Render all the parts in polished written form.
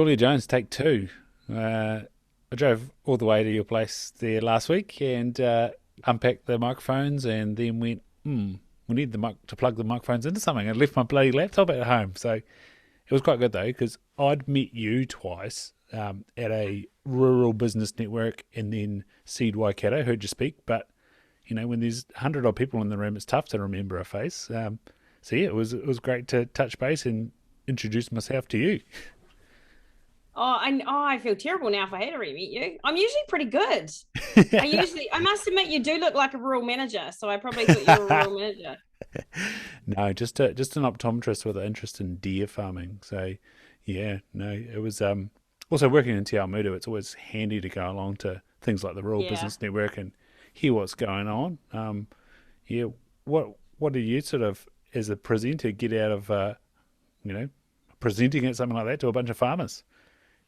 Julia Jones, take two. I drove all the way to your place there last week and unpacked the microphones and then went, we need to plug the microphones into something. I left my bloody laptop at home. So it was quite good though, because I'd met you twice at a rural business network and then Seed Waikato, heard you speak. But, when there's 100 odd people in the room, it's tough to remember a face. So yeah, it was great to touch base and introduce myself to you. I feel terrible now if I had already met you. I'm usually pretty good. I must admit, you do look like a rural manager, so I probably thought you were a rural manager. No, just an optometrist with an interest in deer farming. So, yeah, no, it was also working in Te Awamutu. It's always handy to go along to things like the Rural Yeah. Business Network and hear what's going on. Yeah, what do you sort of as a presenter get out of you know presenting at something like that to a bunch of farmers,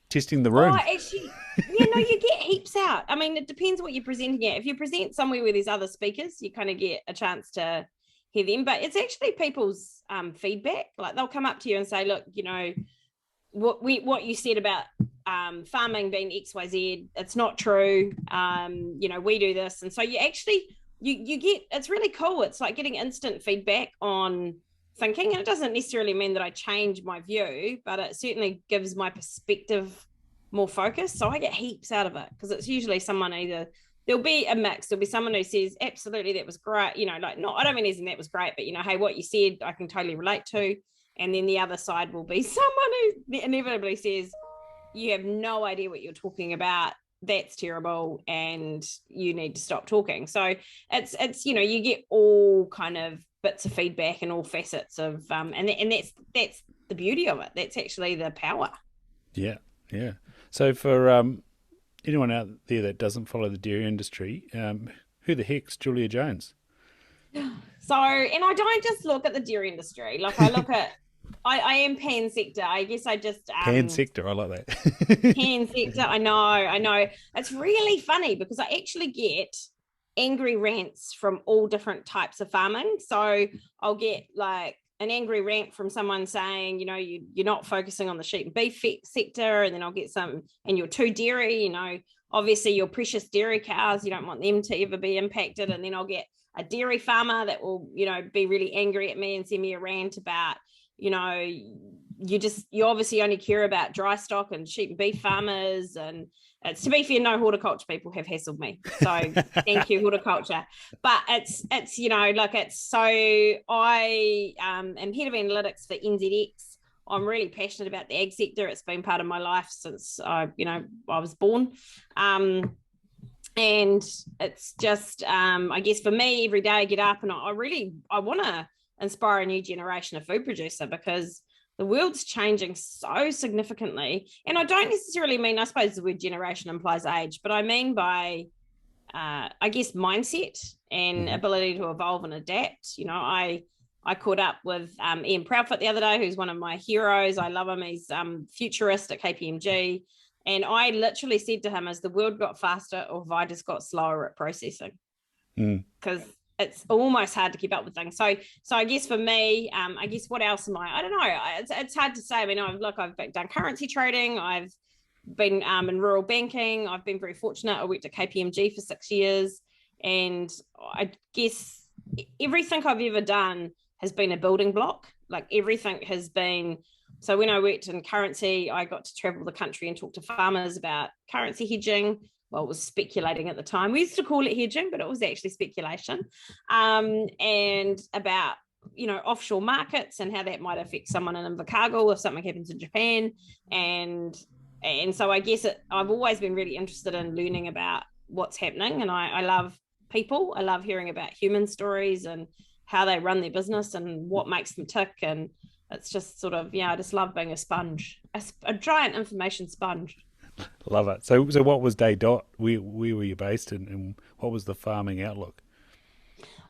testing the Oh, room? actually, no, you get heaps out. I mean, it depends what you're presenting at. If you present somewhere where there's other speakers, you kind of get a chance to hear them. But it's actually people's feedback. Like they'll come up to you and say, "Look, what you said about farming being XYZ, it's not true. We do this." And so you get, it's really cool. It's like getting instant feedback on thinking. And it doesn't necessarily mean that I change my view, but it certainly gives my perspective more focus. So I get heaps out of it because it's usually someone either, there'll be a mix. There'll be someone who says, absolutely, that was great. Like, no, I don't mean as in that was great, but, hey, what you said, I can totally relate to. And then the other side will be someone who inevitably says, you have no idea what you're talking about. That's terrible, and you need to stop talking. So you get all kind of bits of feedback and all facets of and that's the beauty of it. That's actually the power. Yeah, yeah. So for anyone out there that doesn't follow the dairy industry, who the heck's Julia Jones? So, and I don't just look at the dairy industry. Like I look at, I am pan sector. I guess I just Pan sector, I like that. pan sector. I know. It's really funny because I actually get angry rants from all different types of farming. So I'll get like an angry rant from someone saying, you're not focusing on the sheep and beef sector, and then I'll get some, and you're too dairy. Obviously your precious dairy cows, you don't want them to ever be impacted, and then I'll get a dairy farmer that will, be really angry at me and send me a rant about, you know, you obviously only care about dry stock and sheep and beef farmers. And it's, to be fair, no horticulture people have hassled me. So thank you, horticulture. But so I am head of analytics for NZX. I'm really passionate about the ag sector. It's been part of my life since I was born. And it's just, I guess for me, every day I get up and I want to inspire a new generation of food producer, because the world's changing so significantly. And I don't necessarily mean, I suppose the word generation implies age, but I mean by, I guess, mindset and Hmm. ability to evolve and adapt. I caught up with Ian Proudfoot the other day, who's one of my heroes. I love him. He's futurist at KPMG. And I literally said to him, as the world got faster or have I just got slower at processing? Mm. Because it's almost hard to keep up with things. So I guess for me, I guess what else am I? I don't know. It's hard to say. I mean, I've done currency trading. I've been in rural banking. I've been very fortunate. I worked at KPMG for 6 years, and I guess everything I've ever done has been a building block. Like everything has been. So when I worked in currency, I got to travel the country and talk to farmers about currency hedging. Well, it was speculating at the time. We used to call it hedging, but it was actually speculation. And about, offshore markets and how that might affect someone in Invercargill if something happens in Japan. And so I guess I've always been really interested in learning about what's happening. And I love people. I love hearing about human stories and how they run their business and what makes them tick. And it's just sort of, I just love being a sponge, a giant information sponge. Love it. So what was day dot? Where were you based, and what was the farming outlook?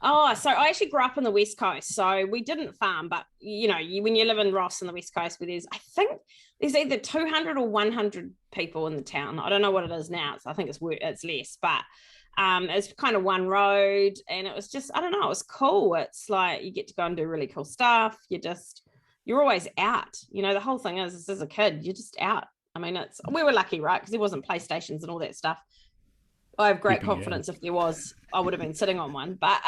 Oh, so I actually grew up on the West Coast. So we didn't farm, but when you live in Ross on the West Coast, where I think there's either 200 or 100 people in the town. I don't know what it is now. I think it's less, but it's kind of one road, and it was just, I don't know, it was cool. It's like you get to go and do really cool stuff. You're always out. The whole thing is, as a kid, you're just out I mean, we were lucky, right? Because there wasn't PlayStations and all that stuff. I have great confidence if there was, I would have been sitting on one. But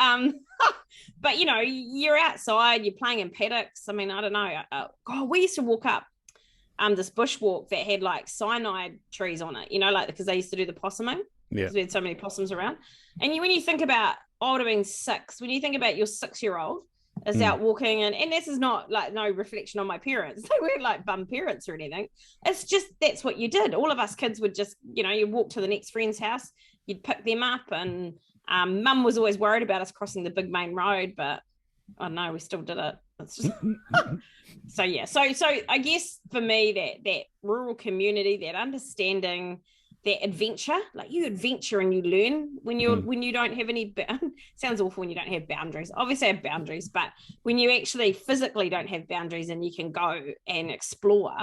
but you know, you're outside, you're playing in paddocks. I mean, I don't know. God, we used to walk up this bushwalk that had like cyanide trees on it, you know, like because they used to do the possuming. Yeah. Because we had so many possums around. And when you think about, I would have been 6, when you think about your 6-year-old is out walking, and this is not like no reflection on my parents. They weren't like bum parents or anything. It's just that's what you did. All of us kids would just, you know, you walk to the next friend's house, you'd pick them up, and mum was always worried about us crossing the big main road, but I don't know, we still did it. It's just so yeah. So I guess for me that rural community, that understanding, that adventure, like you adventure and you learn when you don't have any sounds awful when you don't have boundaries. Obviously I have boundaries, but when you actually physically don't have boundaries and you can go and explore,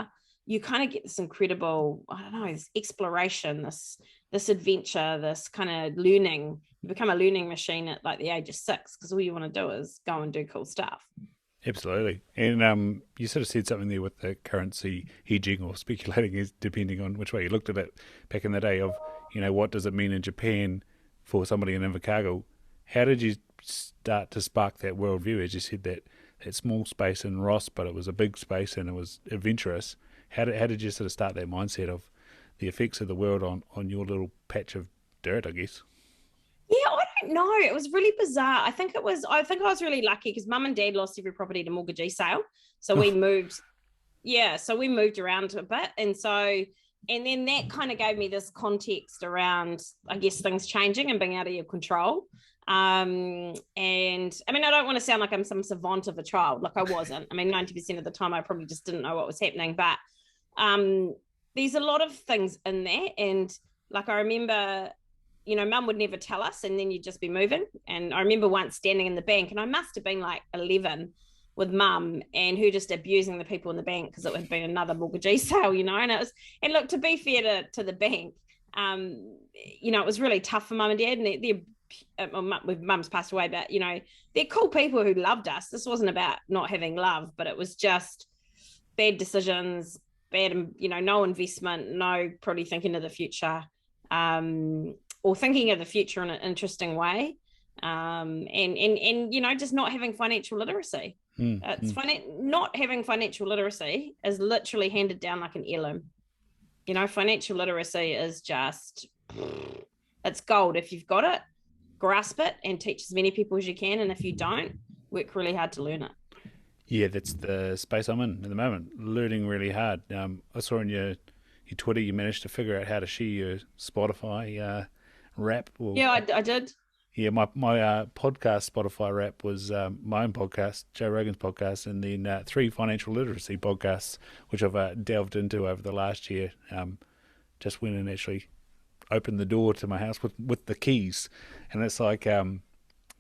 you kind of get this incredible, I don't know, this exploration, this adventure, this kind of learning. You become a learning machine at like the age of 6, because all you want to do is go and do cool stuff. Absolutely. And you sort of said something there with the currency hedging or speculating, is depending on which way you looked at it back in the day of, you know, what does it mean in Japan for somebody in Invercargill? How did you start to spark that worldview? As you said, that small space in Ross, but it was a big space and it was adventurous. How did you sort of start that mindset of the effects of the world on your little patch of dirt, I guess? Yeah, I don't know. It was really bizarre. I think I was really lucky because mum and dad lost every property to mortgagee sale. So we moved, so we moved around a bit. And then that kind of gave me this context around, I guess, things changing and being out of your control. And I mean, I don't want to sound like I'm some savant of a child, like I wasn't. I mean, 90% of the time I probably just didn't know what was happening. But there's a lot of things in there. And like I remember, you know, mum would never tell us, and then you'd just be moving. And I remember once standing in the bank, and I must have been like 11 with mum, and her just abusing the people in the bank because it had been another mortgagee sale, you know. And look, to be fair to the bank, you know, it was really tough for mum and dad, and mum's passed away, but you know, they're cool people who loved us. This wasn't about not having love, but it was just bad decisions, bad, you know, no investment, no probably thinking of the future. Or thinking of the future in an interesting way, and you know, just not having financial literacy. Not having financial literacy is literally handed down like an heirloom. You know, financial literacy is just, it's gold. If you've got it, grasp it and teach as many people as you can, and if you don't, work really hard to learn it. Yeah, that's the space I'm in at the moment, learning really hard. I saw on your Twitter you managed to figure out how to share your Spotify rap. I did. Yeah, my podcast Spotify rap was my own podcast, Joe Rogan's podcast, and then 3 financial literacy podcasts, which I've delved into over the last year. Just went and actually opened the door to my house with the keys, and it's like,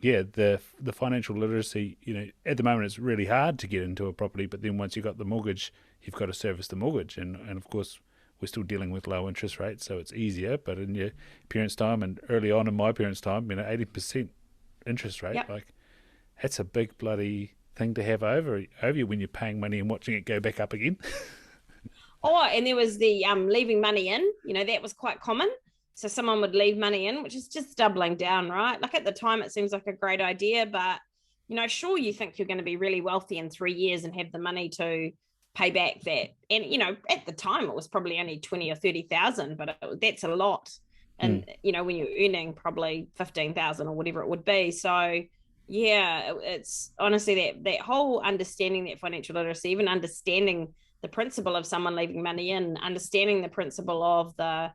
the financial literacy. You know, at the moment it's really hard to get into a property, but then once you've got the mortgage, you've got to service the mortgage, and of course, we're still dealing with low interest rates, so it's easier. But in your parents' time and early on in my parents' time, you know, 80% interest rate, like that's a big bloody thing to have over you when you're paying money and watching it go back up again. Oh, and there was the leaving money in. You know, that was quite common. So someone would leave money in, which is just doubling down, right? Like at the time, it seems like a great idea, but you know, sure, you think you're going to be really wealthy in 3 years and have the money to pay back that. And you know, at the time it was probably only 20 or 30,000, but that's a lot. And you know, when you're earning probably 15,000 or whatever it would be. So yeah, it's honestly that whole understanding, that financial literacy, even understanding the principle of someone leaving money in, understanding the principle of the,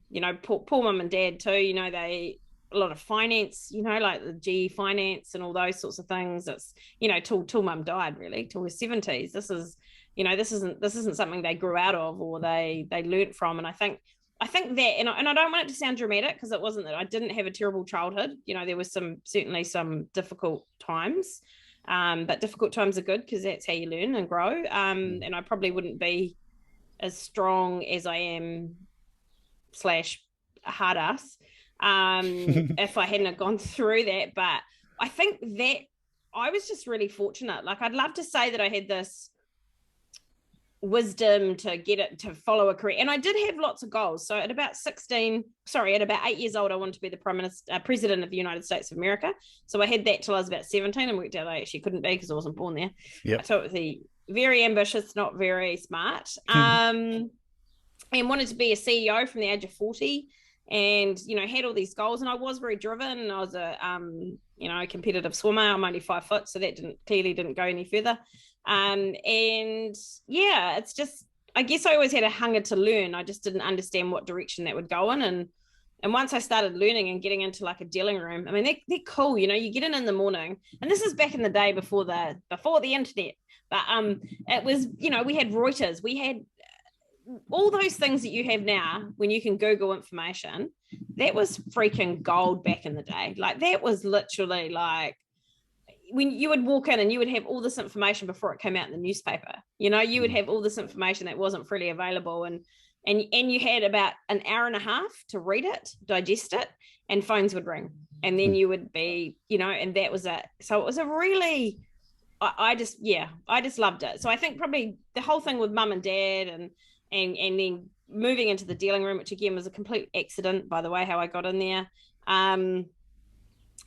you know, poor mum and dad too, you know, a lot of finance, you know, like the GE finance and all those sorts of things. It's, you know, till mum died, really, till her 70s. This is, you know, this isn't something they grew out of or they learnt from. And I think that, and I don't want it to sound dramatic, because it wasn't that I didn't have a terrible childhood. You know, there was certainly some difficult times, but difficult times are good because that's how you learn and grow. And I probably wouldn't be as strong as I am / hard ass if I hadn't have gone through that. But I think that I was just really fortunate. Like, I'd love to say that I had this wisdom to get it to follow a career. And I did have lots of goals. So at about 8 years old, I wanted to be the president of the United States of America. So I had that till I was about 17 and worked out I actually couldn't be because I wasn't born there. Yep. So it was very ambitious, not very smart. And wanted to be a CEO from the age of 40, and had all these goals. And I was very driven. I was a competitive swimmer. I'm only 5 foot, so that clearly didn't go any further. And yeah, it's just, I guess I always had a hunger to learn. I just didn't understand what direction that would go in. And once I started learning and getting into like a dealing room, I mean, they're cool. You get in the morning, and this is back in the day before the internet. But it was, we had Reuters, we had all those things that you have now when you can Google information. That was freaking gold back in the day. Like, that was literally like when you would walk in and you would have all this information before it came out in the newspaper. You would have all this information that wasn't freely available, and you had about an hour and a half to read it, digest it, and phones would ring, and then you would be, and that was it. So it was a really, I just loved it. So I think probably the whole thing with mum and dad and then moving into the dealing room, which again was a complete accident, by the way, how I got in there.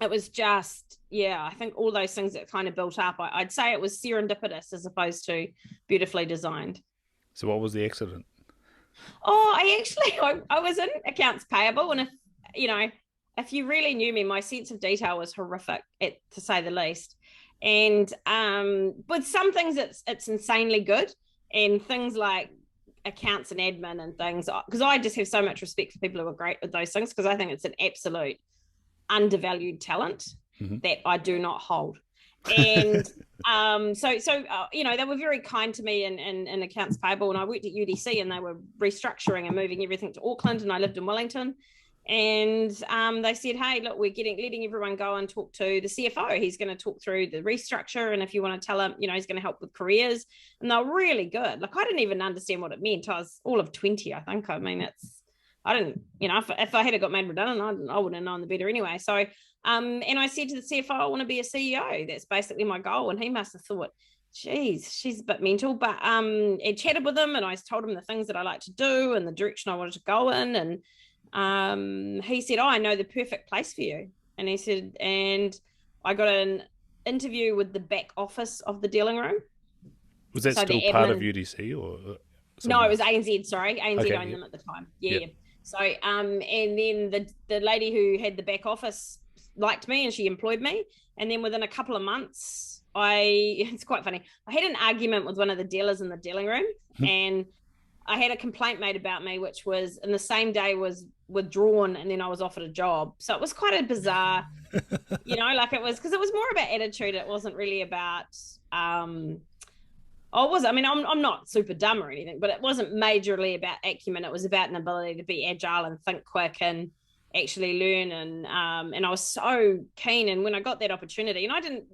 It was just, I think all those things that kind of built up, I'd say it was serendipitous as opposed to beautifully designed. So what was the accident? Oh, I was in accounts payable, and if you really knew me, my sense of detail was horrific, to say the least. And with some things, it's insanely good, and things like accounts and admin and things, because I just have so much respect for people who are great with those things, because I think it's an absolute undervalued talent that I do not hold. And they were very kind to me in accounts payable, and I worked at UDC, and they were restructuring and moving everything to Auckland, and I lived in Wellington. And they said, hey, look, we're letting everyone go and talk to the CFO. He's going to talk through the restructure, and if you want to tell him, he's going to help with careers. And they're really good. Like, I didn't even understand what it meant. I was all of 20, I think. I mean, I didn't, if I had got made redundant, I wouldn't have known the better anyway. So, and I said to the CFO, I want to be a CEO. That's basically my goal. And he must have thought, geez, she's a bit mental. But I chatted with him, and I told him the things that I like to do and the direction I wanted to go in. And he said, I know the perfect place for you. And he said, and I got an interview with the back office of the dealing room. Was that still part of UDC or? No, it was ANZ. Sorry, ANZ okay, owned them at the time. Yeah. So, and then the lady who had the back office liked me, and she employed me. And then within a couple of months, it's quite funny. I had an argument with one of the dealers in the dealing room, and I had a complaint made about me, which was in the same day was withdrawn, and then I was offered a job. So it was quite a bizarre, like it was, because it was more about attitude. It wasn't really about, I'm not super dumb or anything, but it wasn't majorly about acumen. It was about an ability to be agile and think quick and actually learn. And I was so keen. And when I got that opportunity, and I didn't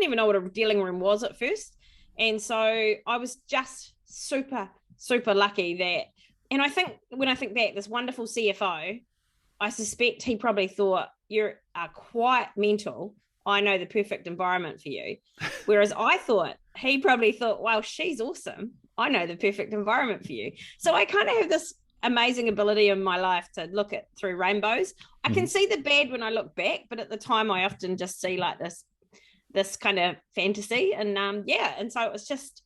even know what a dealing room was at first. And so I was just super, super lucky that, and I think when I think back, this wonderful CFO, I suspect he probably thought, you're quite mental. I know the perfect environment for you. Whereas I thought, he probably thought, well, she's awesome. I know the perfect environment for you. So I kind of have this amazing ability in my life to look at through rainbows. I can see the bad when I look back, but at the time I often just see like this kind of fantasy. And and so it was just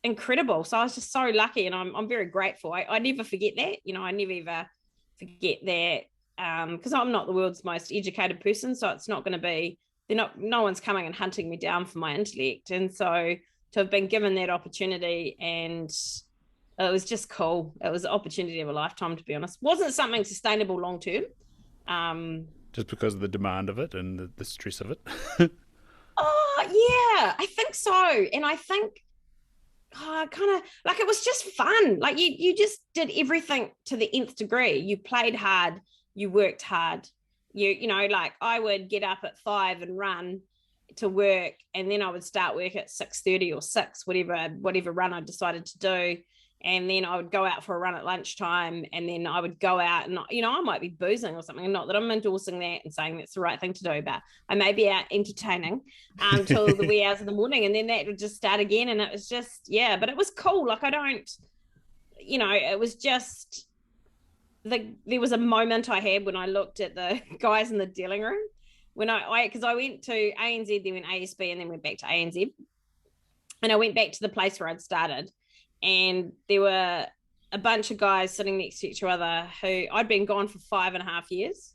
incredible. So I was just so lucky, and I'm very grateful. I never forget that. I never ever forget that, because I'm not the world's most educated person, so it's not going to be, no one's coming and hunting me down for my intellect. And so to have been given that opportunity, and it was just cool. It was an opportunity of a lifetime, to be honest. Wasn't something sustainable long term. Just because of the demand of it and the stress of it. Oh yeah, I think so. And I think kind of like it was just fun. Like you just did everything to the nth degree. You played hard, you worked hard. Like I would get up at 5 and run to work, and then I would start work at 6:30 or 6, whatever run I decided to do. And then I would go out for a run at lunchtime, and then I would go out and, I might be boozing or something. Not that I'm endorsing that and saying that's the right thing to do, but I may be out entertaining till the wee hours of the morning. And then that would just start again. And it was just, but it was cool. Like it was just, there was a moment I had when I looked at the guys in the dealing room when because I went to ANZ, then went ASB, and then went back to ANZ. And I went back to the place where I'd started. And there were a bunch of guys sitting next to each other who I'd been gone for 5.5 years.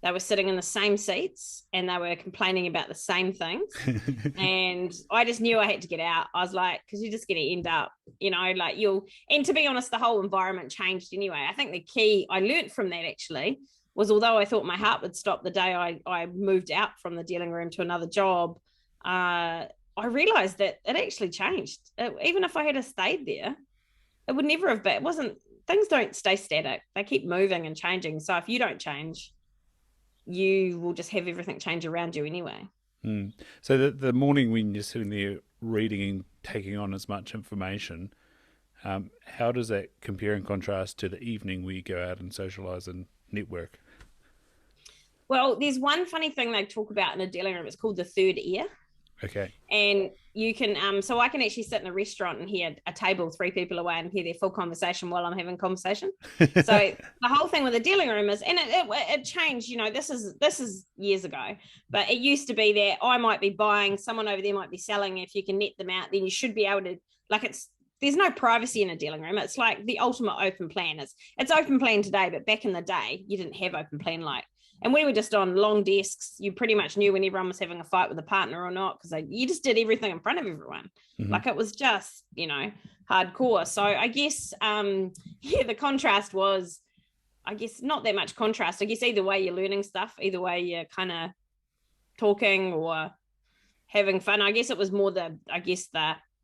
They were sitting in the same seats and they were complaining about the same things. And I just knew I had to get out. I was like, because you're just going to end up, and to be honest, the whole environment changed anyway. I think the key I learned from that actually was, although I thought my heart would stop the day I moved out from the dealing room to another job, I realized that it actually changed. Even if I had stayed there, it would never have been. Things don't stay static. They keep moving and changing. So if you don't change, you will just have everything change around you anyway. So the morning when you're sitting there reading and taking on as much information, how does that compare and contrast to the evening where you go out and socialize and network? Well, there's one funny thing they talk about in a dealing room. It's called the third ear. Okay. And you can, so I can actually sit in a restaurant and hear a table 3 people away and hear their full conversation while I'm having conversation. So the whole thing with the dealing room is, and it changed, this is years ago, but it used to be that I might be buying, someone over there might be selling. If you can net them out, then you should be able to, there's no privacy in a dealing room. It's like the ultimate open plan. It's open plan today, but back in the day, you didn't have open plan and we were just on long desks. You pretty much knew when everyone was having a fight with a partner or not, because you just did everything in front of everyone. Mm-hmm. It was just, hardcore. So I guess, the contrast was, I guess, not that much contrast. I guess either way you're learning stuff, either way you're kind of talking or having fun. I guess it was more I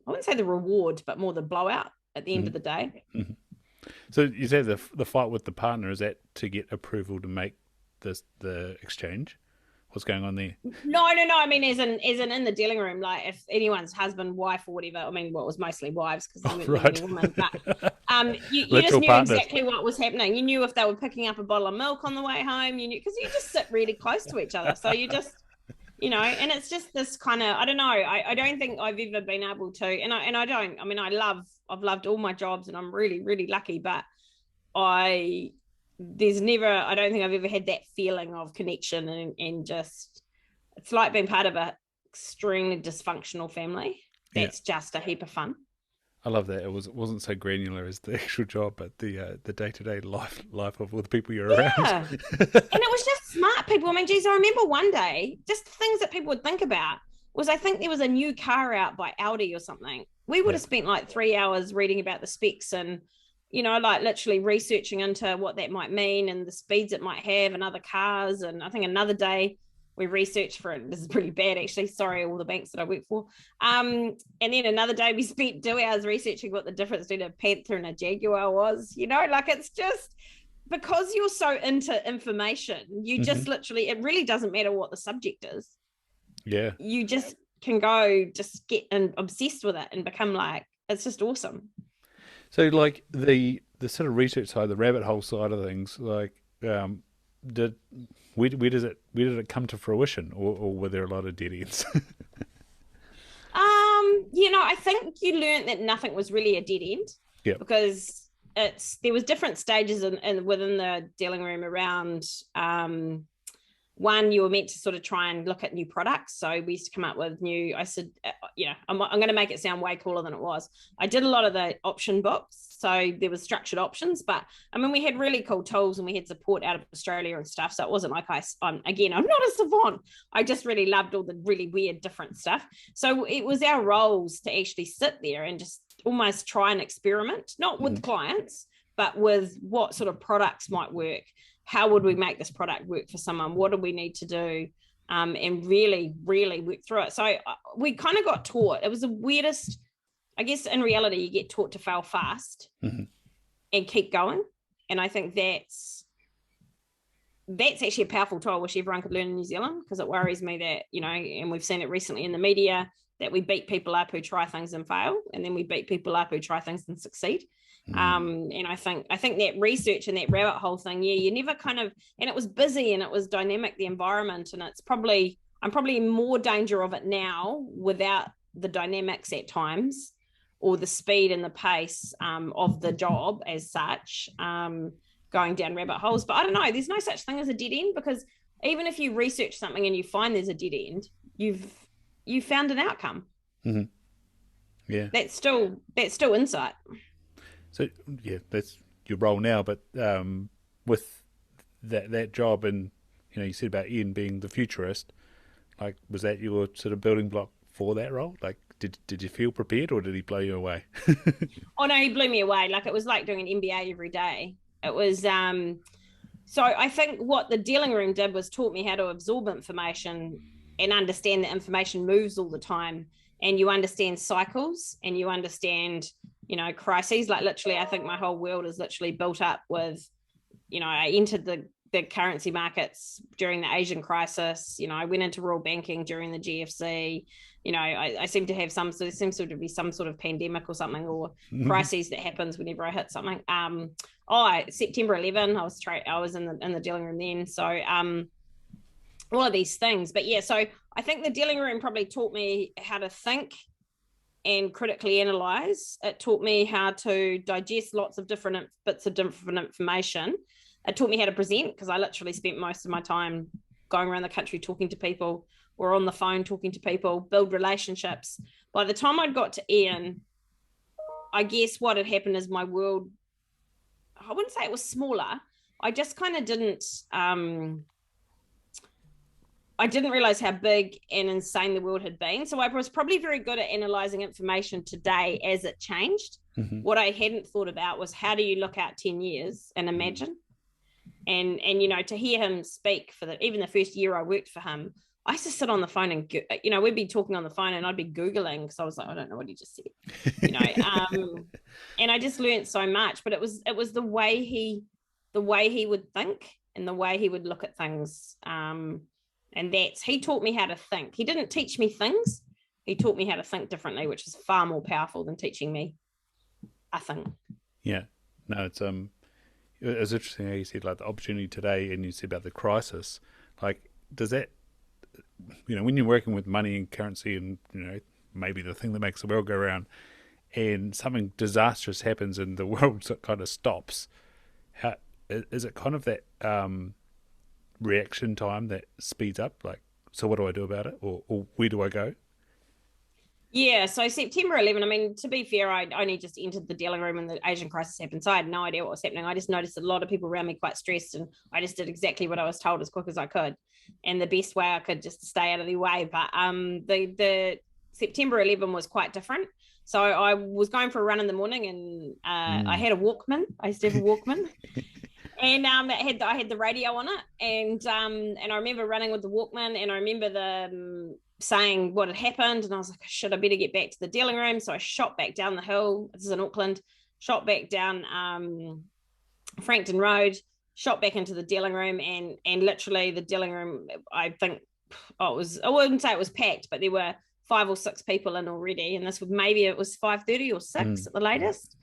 wouldn't say the reward, but more the blowout at the end of the day. Mm-hmm. So you say the fight with the partner, is that to get approval to make the exchange? What's going on there? No. I mean, as in the dealing room, like if anyone's husband, wife, or whatever. I mean, it was mostly wives because they weren't right. women. But you just knew partners. Exactly what was happening. You knew if they were picking up a bottle of milk on the way home. You knew, because you just sit really close to each other. So you just, and it's just this kind of, I don't know. I don't think I've ever been able to, and I don't. I mean, I've loved all my jobs, and I'm really, really lucky. But there's never, I don't think I've ever had that feeling of connection and just, it's like being part of a extremely dysfunctional family. That's just a heap of fun. I love that. It wasn't so granular as the actual job, but the day-to-day life of all the people you're around. And it was just smart people. I mean, geez, I remember one day, just things that people would think about was, I think there was a new car out by Audi or something. We would have spent 3 hours reading about the specs and, literally researching into what that might mean and the speeds it might have in other cars. And I think another day we researched for it. This is pretty bad, actually. Sorry, all the banks that I work for. And then another day we spent 2 hours researching what the difference between a Panther and a Jaguar was. It's just because you're so into information, you just literally, it really doesn't matter what the subject is. Yeah. You just can go just get obsessed with it and become it's just awesome. So the sort of research side, the rabbit hole side of things, where did it come to fruition, or were there a lot of dead ends? I think you learned that nothing was really a dead end. Yeah. Because there was different stages within the dealing room around. One, you were meant to sort of try and look at new products. So we used to come up with I said, I'm going to make it sound way cooler than it was. I did a lot of the option books. So there was structured options, but I mean, we had really cool tools and we had support out of Australia and stuff. So it wasn't like I'm not a savant. I just really loved all the really weird different stuff. So it was our roles to actually sit there and just almost try and experiment, not with clients, but with what sort of products might work. How would we make this product work for someone? What do we need to do? And really, really work through it. So we kind of got taught. It was the weirdest, I guess in reality, you get taught to fail fast and keep going. And I think that's actually a powerful tool I wish everyone could learn in New Zealand, because it worries me that, and we've seen it recently in the media, that we beat people up who try things and fail, and then we beat people up who try things and succeed. And I think that research and that rabbit hole thing, you never kind of, and it was busy and it was dynamic, the environment, and I'm probably in more danger of it now without the dynamics at times, or the speed and the pace of the job as such, going down rabbit holes. But I don't know, there's no such thing as a dead end, because even if you research something and you find there's a dead end, you've found an outcome. Mm-hmm. Yeah. That's still insight. So yeah, that's your role now. But with that job, and you said about Ian being the futurist, like, was that your sort of building block for that role? Like, did you feel prepared, or did he blow you away? Oh no, he blew me away. Like, it was like doing an MBA every day. It was so I think what the dealing room did was taught me how to absorb information and understand that information moves all the time, and you understand cycles, and you understand, crises. Like, literally, I think my whole world is literally built up with, I entered the currency markets during the Asian crisis. I went into rural banking during the GFC. I seem to have there seems to be some sort of pandemic or something, or crises that happens whenever I hit something. September 11, I was in the dealing room then. So all of these things. But yeah, so I think the dealing room probably taught me how to think and critically analyze. It taught me how to digest lots of different bits of different information. It taught me how to present, because I literally spent most of my time going around the country talking to people, or on the phone talking to people, build relationships. By the time I'd got to Ian, I guess what had happened is my world, I wouldn't say it was smaller. I just kind of didn't realize how big and insane the world had been. So I was probably very good at analyzing information today as it changed. Mm-hmm. What I hadn't thought about was, how do you look out 10 years and imagine? And to hear him speak for even the first year I worked for him, I used to sit on the phone and, we'd be talking on the phone and I'd be Googling, because I was like, I don't know what he just said, and I just learned so much. But it was the way he would think and the way he would look at things. And he taught me how to think. He didn't teach me things. He taught me how to think differently, which is far more powerful than teaching me a thing. Yeah. No, it's interesting how you said, like, the opportunity today, and you said about the crisis. Like, does that, when you're working with money and currency, and maybe the thing that makes the world go round, and something disastrous happens and the world kind of stops, how is it kind of that reaction time that speeds up? Like, so what do I do about it, or where do I go? Yeah, so September 11, I mean, to be fair, I only just entered the dealing room and the Asian crisis happened, so I had no idea what was happening. I just noticed a lot of people around me quite stressed, and I just did exactly what I was told as quick as I could, and the best way I could, just to stay out of their way. But the September 11 was quite different. So I was going for a run in the morning, and I had a Walkman. I used to have a Walkman. And I had the radio on it, and I remember running with the Walkman, and I remember saying what had happened, and I was like, shit, I better get back to the dealing room. So I shot back down the hill. This is in Auckland. Shot back down Frankton Road, shot back into the dealing room, and literally the dealing room, I think, I wouldn't say it was packed, but there were 5 or 6 people in already, and maybe it was 5:30 or 6 at the latest.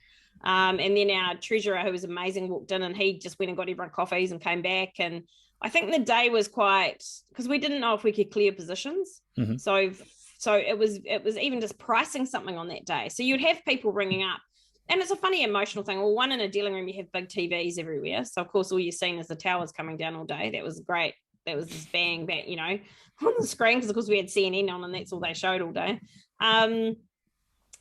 And then our treasurer, who was amazing, walked in, and he just went and got everyone coffees and came back. And I think the day was quite, because we didn't know if we could clear positions. Mm-hmm. So it was even just pricing something on that day. So you'd have people ringing up, and it's a funny emotional thing. Well, one, in a dealing room, you have big TVs everywhere. So of course, all you're seeing is the towers coming down all day. That was great. That was this bang, on the screen, because of course we had CNN on, and that's all they showed all day.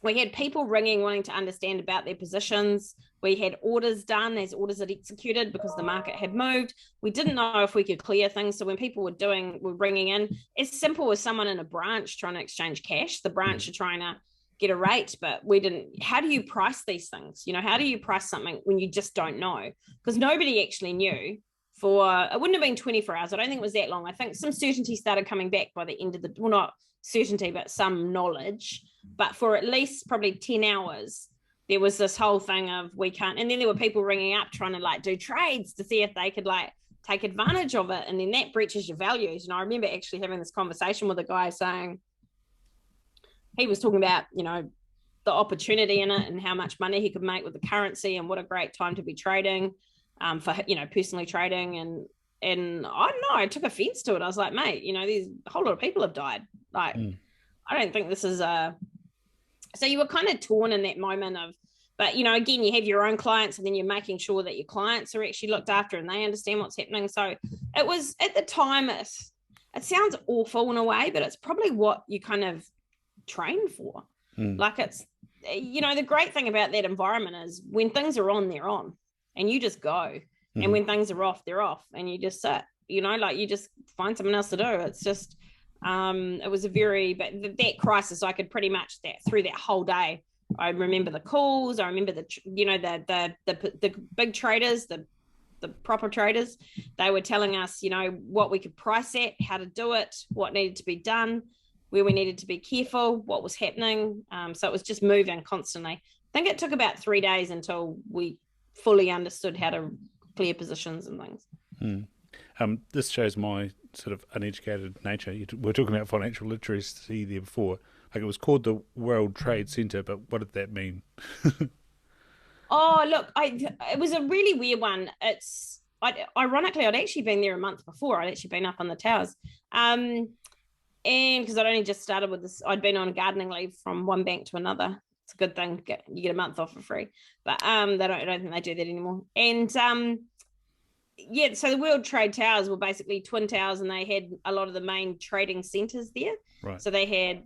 We had people ringing, wanting to understand about their positions. We had orders done as orders had executed because the market had moved. We didn't know if we could clear things. So when people were ringing in, as simple as someone in a branch trying to exchange cash, the branch are trying to get a rate, but we didn't. How do you price these things? How do you price something when you just don't know? Because nobody actually knew. It wouldn't have been 24 hours. I don't think it was that long. I think some certainty started coming back by the end of not certainty, but some knowledge. But for at least probably 10 hours, there was this whole thing of we can't. And then there were people ringing up trying to do trades to see if they could take advantage of it. And then that breaches your values. I remember actually having this conversation with a guy saying, he was talking about, the the opportunity in it and how much money he could make with the currency and what a great time to be trading, for, personally trading. And I don't know, I took offense to it. I was like, mate, there's a whole lot of people have died. Like, I don't think this is so you were kind of torn in that moment of, but, again, you have your own clients and then you're making sure that your clients are actually looked after and they understand what's happening. So it was, at the time, it sounds awful in a way, but it's probably what you kind of train for. Like, it's, the great thing about that environment is when things are on, they're on and you just go. And when things are off, they're off and you just sit, like you just find something else to do. It's just, it was but that crisis, I could pretty much through that whole day, I remember the calls. I remember the big traders, the proper traders, they were telling us, what we could price at, how to do it, what needed to be done, where we needed to be careful, what was happening. So it was just moving constantly. I think it took about 3 days until we fully understood how to clear positions and things. This shows my sort of uneducated nature. We're talking about financial literacy there before. Like, it was called the World Trade Center, but what did that mean? Oh, look, it was a really weird one. Ironically, I'd actually been there a month before. I'd actually been up on the towers. And because I'd only just started with this, I'd been on gardening leave from one bank to another. It's a good thing. You get a month off for free. But I don't think they do that anymore. And so the World Trade Towers were basically twin towers, and they had a lot of the main trading centers there. Right. So they had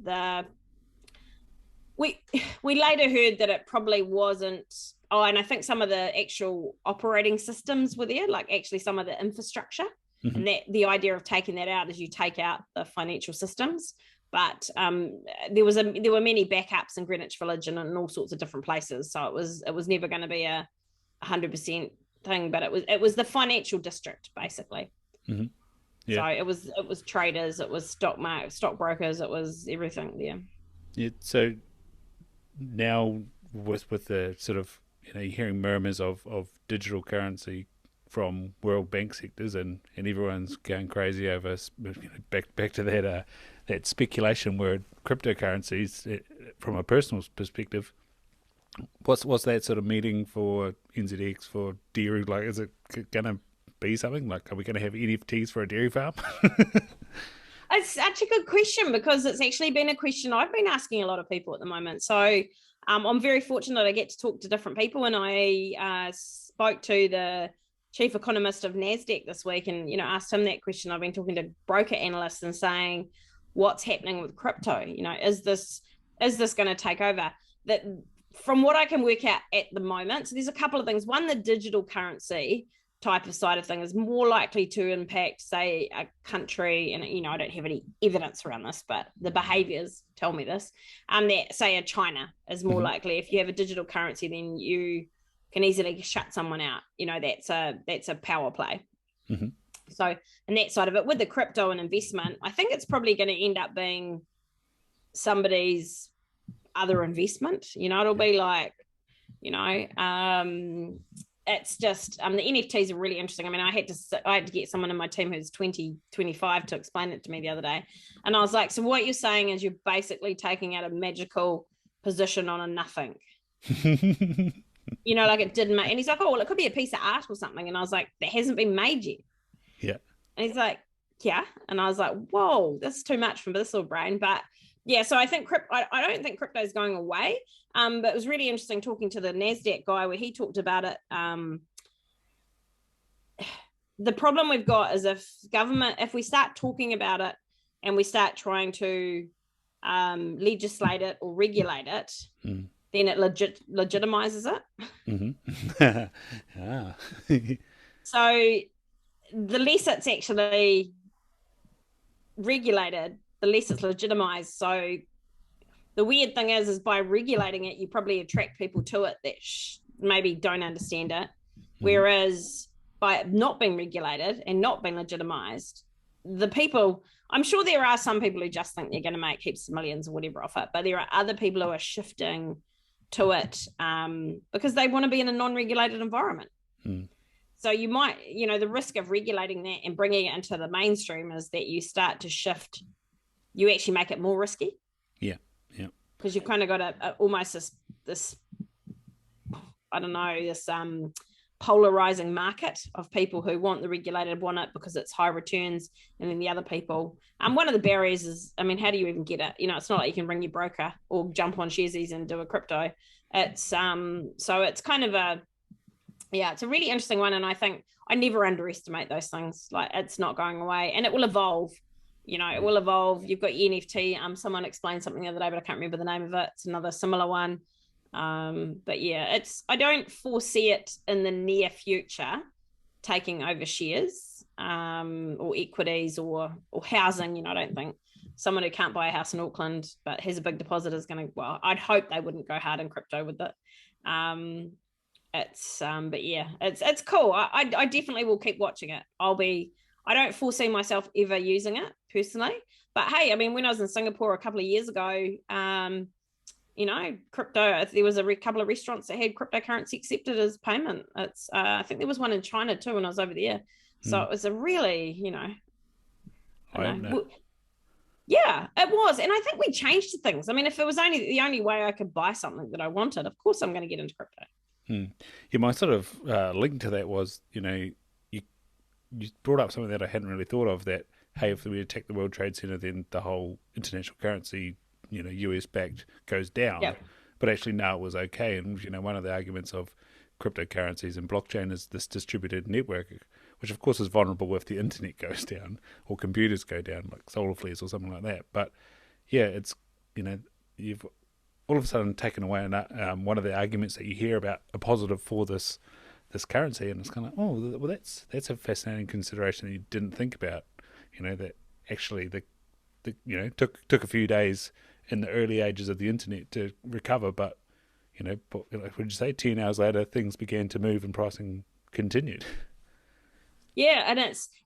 we later heard that it probably wasn't. Oh, and I think some of the actual operating systems were there, like actually some of the infrastructure. And that the idea of taking that out is you take out the financial systems. But there were many backups in Greenwich Village and in all sorts of different places. So it was never going to be a 100% thing, but it was the financial district basically. Yeah. So it was traders, it was stockbrokers, it was everything there. Yeah. So now with the sort of you're hearing murmurs of digital currency from world bank sectors, and everyone's going crazy over back to that speculation word, cryptocurrencies. From a personal perspective, what's that sort of meeting for NZX for dairy? Like, is it going to be something like? Are we going to have NFTs for a dairy farm? It's such a good question, because it's actually been a question I've been asking a lot of people at the moment. So I'm very fortunate I get to talk to different people, and I spoke to the chief economist of NASDAQ this week and, asked him that question. I've been talking to broker analysts and saying, what's happening with crypto? Is this going to take over? That, from what I can work out at the moment, so there's a couple of things. One, the digital currency type of side of things is more likely to impact, say, a country, and I don't have any evidence around this, but the behaviors tell me this, that, say, a China is more likely. If you have a digital currency, then you can easily shut someone out. That's a power play. So, and that side of it, with the crypto and investment, I think it's probably going to end up being somebody's other investment. It'll be like, it's just the NFTs are really interesting. I mean, I had to get someone in my team who's 25 to explain it to me the other day, and I was like, so what you're saying is you're basically taking out a magical position on a nothing. Like, it didn't make, and he's like, oh, well, it could be a piece of art or something, and I was like, that hasn't been made yet. Yeah. And he's like, yeah. And I was like, whoa, that's too much for this little brain. But yeah, so I think I don't think crypto is going away. But it was really interesting talking to the NASDAQ guy, where he talked about it. The problem we've got is if we start talking about it and we start trying to legislate it or regulate it, then it legitimizes it. So the less it's actually regulated, the less it's legitimized. So the weird thing is by regulating it, you probably attract people to it that maybe don't understand it. Whereas by not being regulated and not being legitimized, the people, I'm sure there are some people who just think they're going to make heaps of millions or whatever off it, but there are other people who are shifting to it because they want to be in a non-regulated environment. So you might, the risk of regulating that and bringing it into the mainstream is that you start to shift, you actually make it more risky. Yeah. because you've kind of got almost this I don't know, this polarizing market of people who want the regulated, want it because it's high returns, and then the other people. One of the barriers is, I mean, how do you even get it? It's not like you can ring your broker or jump on Sharesies and do a crypto. It's so it's kind of it's a really interesting one, and I think I never underestimate those things. Like, it's not going away, and it will evolve. It will evolve. You've got your NFT. Someone explained something the other day, but I can't remember the name of it. It's another similar one. But yeah, I don't foresee it in the near future taking over shares, or equities or housing. I don't think someone who can't buy a house in Auckland but has a big deposit is going to, well, I'd hope they wouldn't go hard in crypto with it. But yeah, it's cool. I definitely will keep watching it. I don't foresee myself ever using it personally, but hey, I mean, when I was in Singapore a couple of years ago, crypto, there was a couple of restaurants that had cryptocurrency accepted as payment. I think there was one in China too when I was over there. So it was a really, I don't know. Yeah, it was. And I think we changed things. I mean, if it was only the only way I could buy something that I wanted, of course I'm going to get into crypto. Yeah, my sort of link to that was, you brought up something that I hadn't really thought of, that, hey, if we attack the World Trade Center, then the whole international currency, US backed, goes down. Yep. But actually, now it was okay. And, one of the arguments of cryptocurrencies and blockchain is this distributed network, which of course is vulnerable if the internet goes down or computers go down, like solar flares or something like that. But yeah, it's, you've all of a sudden taken away one of the arguments that you hear about a positive for this currency, and it's kind of, oh, well, that's a fascinating consideration that you didn't think about. That actually the took a few days in the early ages of the internet to recover, but what would you say? 10 hours later, things began to move and pricing continued. Yeah, and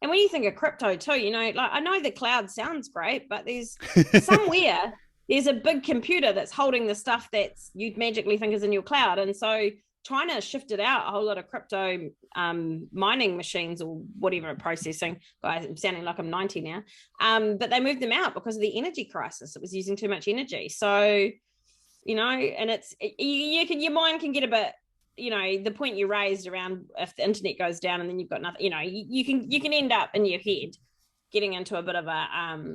when you think of crypto too, like, I know the cloud sounds great, but there's somewhere there's a big computer that's holding the stuff that's you'd magically think is in your cloud, and so China shifted out a whole lot of crypto mining machines or whatever processing. Guys, I'm sounding like I'm 90 now, but they moved them out because of the energy crisis. It was using too much energy, so and your mind can get a bit. The point you raised around if the internet goes down and then you've got nothing, you can end up in your head getting into a bit of a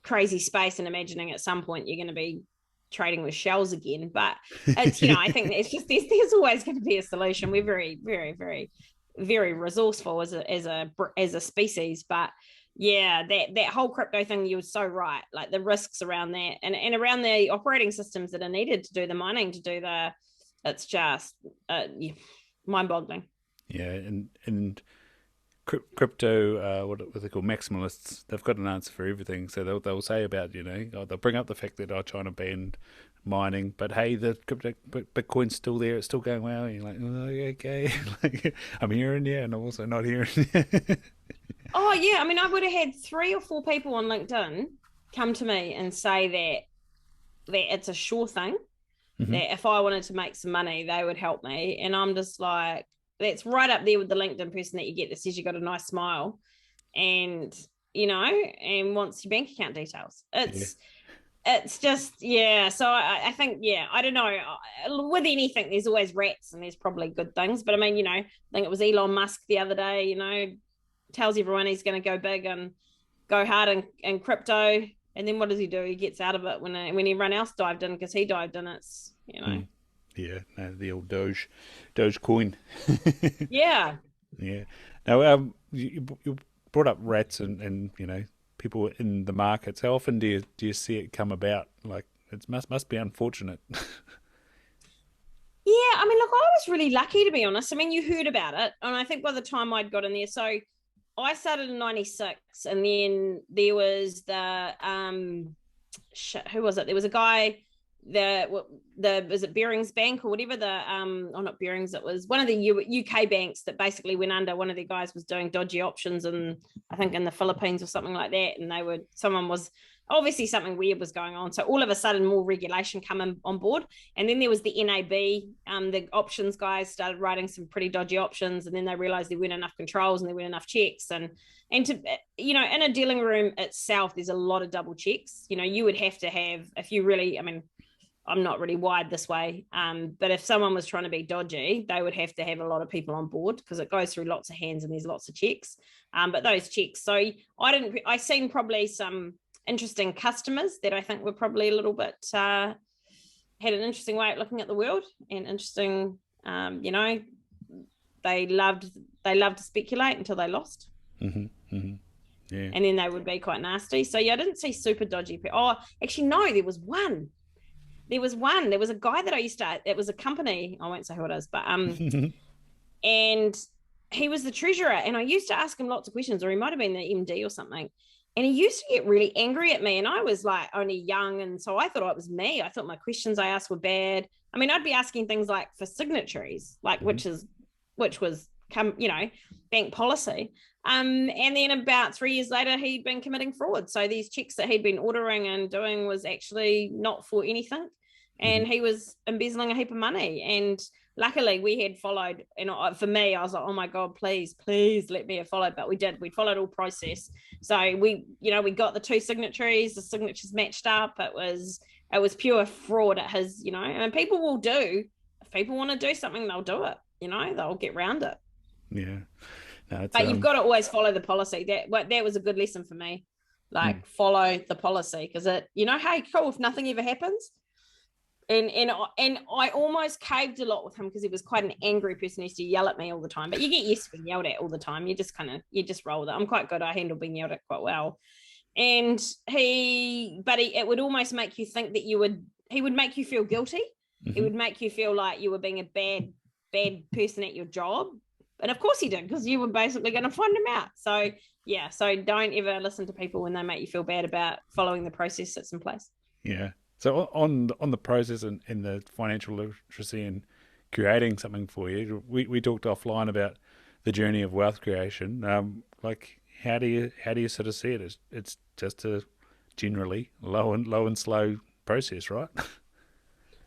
crazy space and imagining at some point you're going to be trading with shells again. But it's, I think it's just there's always going to be a solution. We're very, very, very, very resourceful as a species. But yeah, that whole crypto thing, you're so right. Like the risks around that and around the operating systems that are needed to do the mining, to do it's just mind-boggling. Yeah, and crypto, what they call maximalists, they've got an answer for everything. So they'll say about, they'll bring up the fact that China banned mining, but hey, the crypto Bitcoin's still there, it's still going well. And you're like, oh, okay, like, I'm hearing you, and I'm also not hearing you. Oh yeah, I mean, I would have had 3 or 4 people on LinkedIn come to me and say that it's a sure thing. That if I wanted to make some money, they would help me. And I'm just like, that's right up there with the LinkedIn person that you get that says you got a nice smile and, and wants your bank account details. It's just, yeah. So I think, yeah, I don't know. With anything, there's always rats and there's probably good things. But I mean, I think it was Elon Musk the other day, tells everyone he's going to go big and go hard in crypto. And then what does he do? He gets out of it when everyone else dived in because he dived in. It's, Yeah, no, the old Doge coin. Yeah. Yeah. Now, you brought up rats and people in the markets. How often do you see it come about? Like, it must be unfortunate. Yeah, I mean, look, I was really lucky, to be honest. I mean, you heard about it, and I think by the time I'd got in there, so I started in '96, and then there was the who was it? There was a guy the was it Bearings Bank or whatever, not Bearings, it was one of the UK banks that basically went under. One of the guys was doing dodgy options, and I think in the Philippines or something like that, and someone was obviously something weird was going on. So all of a sudden, more regulation come on board, and then there was the NAB. The options guys started writing some pretty dodgy options, and then they realized there weren't enough controls and there weren't enough checks, and to in a dealing room itself, there's a lot of double checks. You would have to have, if you really, I mean, I'm not really wired this way, but if someone was trying to be dodgy, they would have to have a lot of people on board because it goes through lots of hands and there's lots of checks. But those checks, so I seen probably some interesting customers that I think were probably a little bit had an interesting way of looking at the world and interesting. They loved to speculate until they lost. Mm-hmm, mm-hmm. Yeah. And then they would be quite nasty. So yeah, I didn't see super dodgy. Oh, actually, no, there was one. There was a guy that I used to, it was a company, I won't say who it is, but and he was the treasurer, and I used to ask him lots of questions, or he might have been the MD or something. And he used to get really angry at me, and I was like only young, and so I thought it was me. I thought my questions I asked were bad. I mean, I'd be asking things like for signatories, like which was bank policy. And then about 3 years later, he'd been committing fraud. So these checks that he'd been ordering and doing was actually not for anything. And he was embezzling a heap of money. And luckily we had followed, and for me, I was like, oh my God, please let me have followed. But we did, we followed all process. So we got the two signatories, the signatures matched up. It was pure fraud at his, and people will do, if people want to do something, they'll do it, they'll get around it. Yeah. No, but you've got to always follow the policy. That was a good lesson for me. Like follow the policy, because hey, cool, if nothing ever happens. And I almost caved a lot with him because he was quite an angry person. He used to yell at me all the time. But you get used to being yelled at all the time. You just roll with it. I'm quite good. I handle being yelled at quite well. And it would almost make you think that he would make you feel guilty. Mm-hmm. He would make you feel like you were being a bad person at your job. And of course he did, because you were basically going to find him out. So yeah, so don't ever listen to people when they make you feel bad about following the process that's in place. Yeah. So on the process and the financial literacy and creating something for you, we talked offline about the journey of wealth creation. Like how do you sort of see it? It's just a generally low and slow process, right?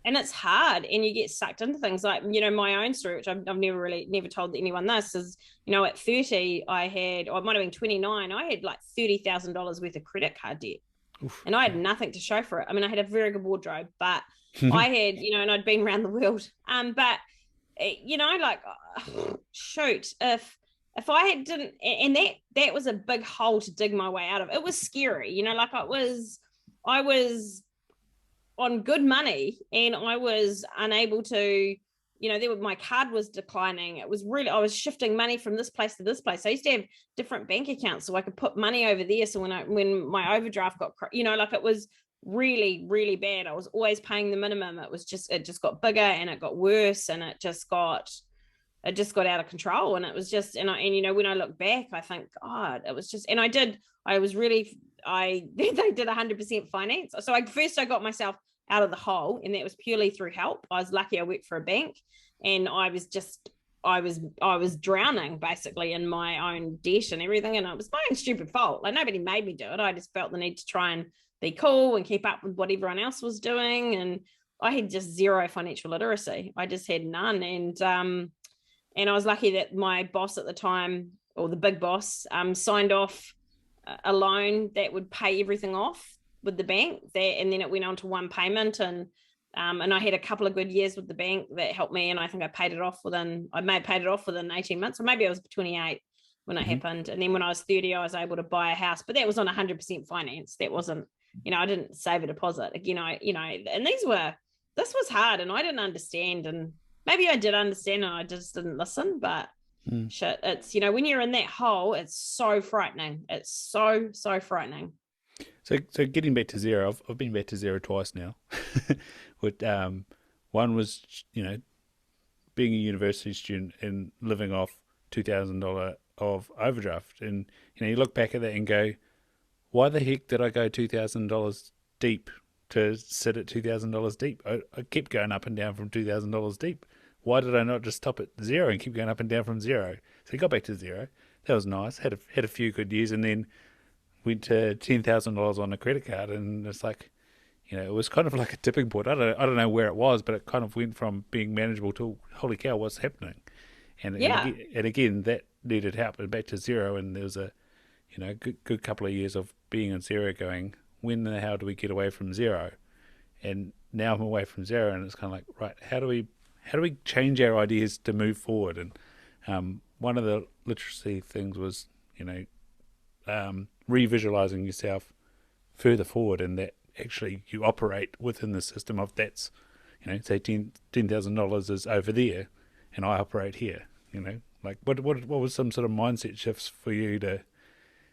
And it's hard, and you get sucked into things like, my own story, which I've never told anyone this, is, at 30, I might have been 29, I had like $30,000 worth of credit card debt. Oof. And I had nothing to show for it. I mean, I had a very good wardrobe, but I had, and I'd been around the world. But, shoot, if I had didn't, and that was a big hole to dig my way out of. It was scary, I was on good money, and I was unable to, my card was declining. It was really, I was shifting money from this place to this place. I used to have different bank accounts so I could put money over there. So when my overdraft got, it was really, really bad. I was always paying the minimum. It just got bigger, and it got worse, and it just got out of control. And it was just, when I look back, I think, God, it was just, and they did 100% finance. So I got myself out of the hole, and that was purely through help. I was lucky I worked for a bank, and I was drowning basically in my own debt and everything, and it was my own stupid fault. Like, nobody made me do it. I just felt the need to try and be cool and keep up with what everyone else was doing, and I had just zero financial literacy. I just had none. And I was lucky that my boss at the time, or the big boss, signed off a loan that would pay everything off with the bank, and then it went on to one payment, and I had a couple of good years with the bank that helped me, and I think I paid it off within 18 months, or maybe I was 28 when it happened. And then when I was 30, I was able to buy a house, but that was on 100% finance. That wasn't, I didn't save a deposit, and this was hard, and I didn't understand, and maybe I did understand and I just didn't listen. But shit, it's, when you're in that hole, it's so frightening. It's so frightening. So getting back to zero, I've been back to zero twice now. One was, being a university student and living off $2,000 of overdraft, and you look back at that and go, why the heck did I go $2,000 deep to sit at $2,000 deep. I kept going up and down from $2,000 deep. Why did I not just stop at zero and keep going up and down from zero? So he got back to zero. That was nice. Had a few good years, and then went to $10,000 on a credit card, and it's like, it was kind of like a tipping point. I don't know where it was, but it kind of went from being manageable to holy cow, what's happening? Yeah. And again that needed help, and back to zero. And there was a good couple of years of being in zero, going, when the hell do we get away from zero? And now I'm away from zero, and it's kind of like, right, how do we change our ideas to move forward? And one of the literacy things was, revisualizing yourself further forward, and that actually you operate within the system of, that's, say $10,000 is over there, and I operate here. Like what was some sort of mindset shifts for you to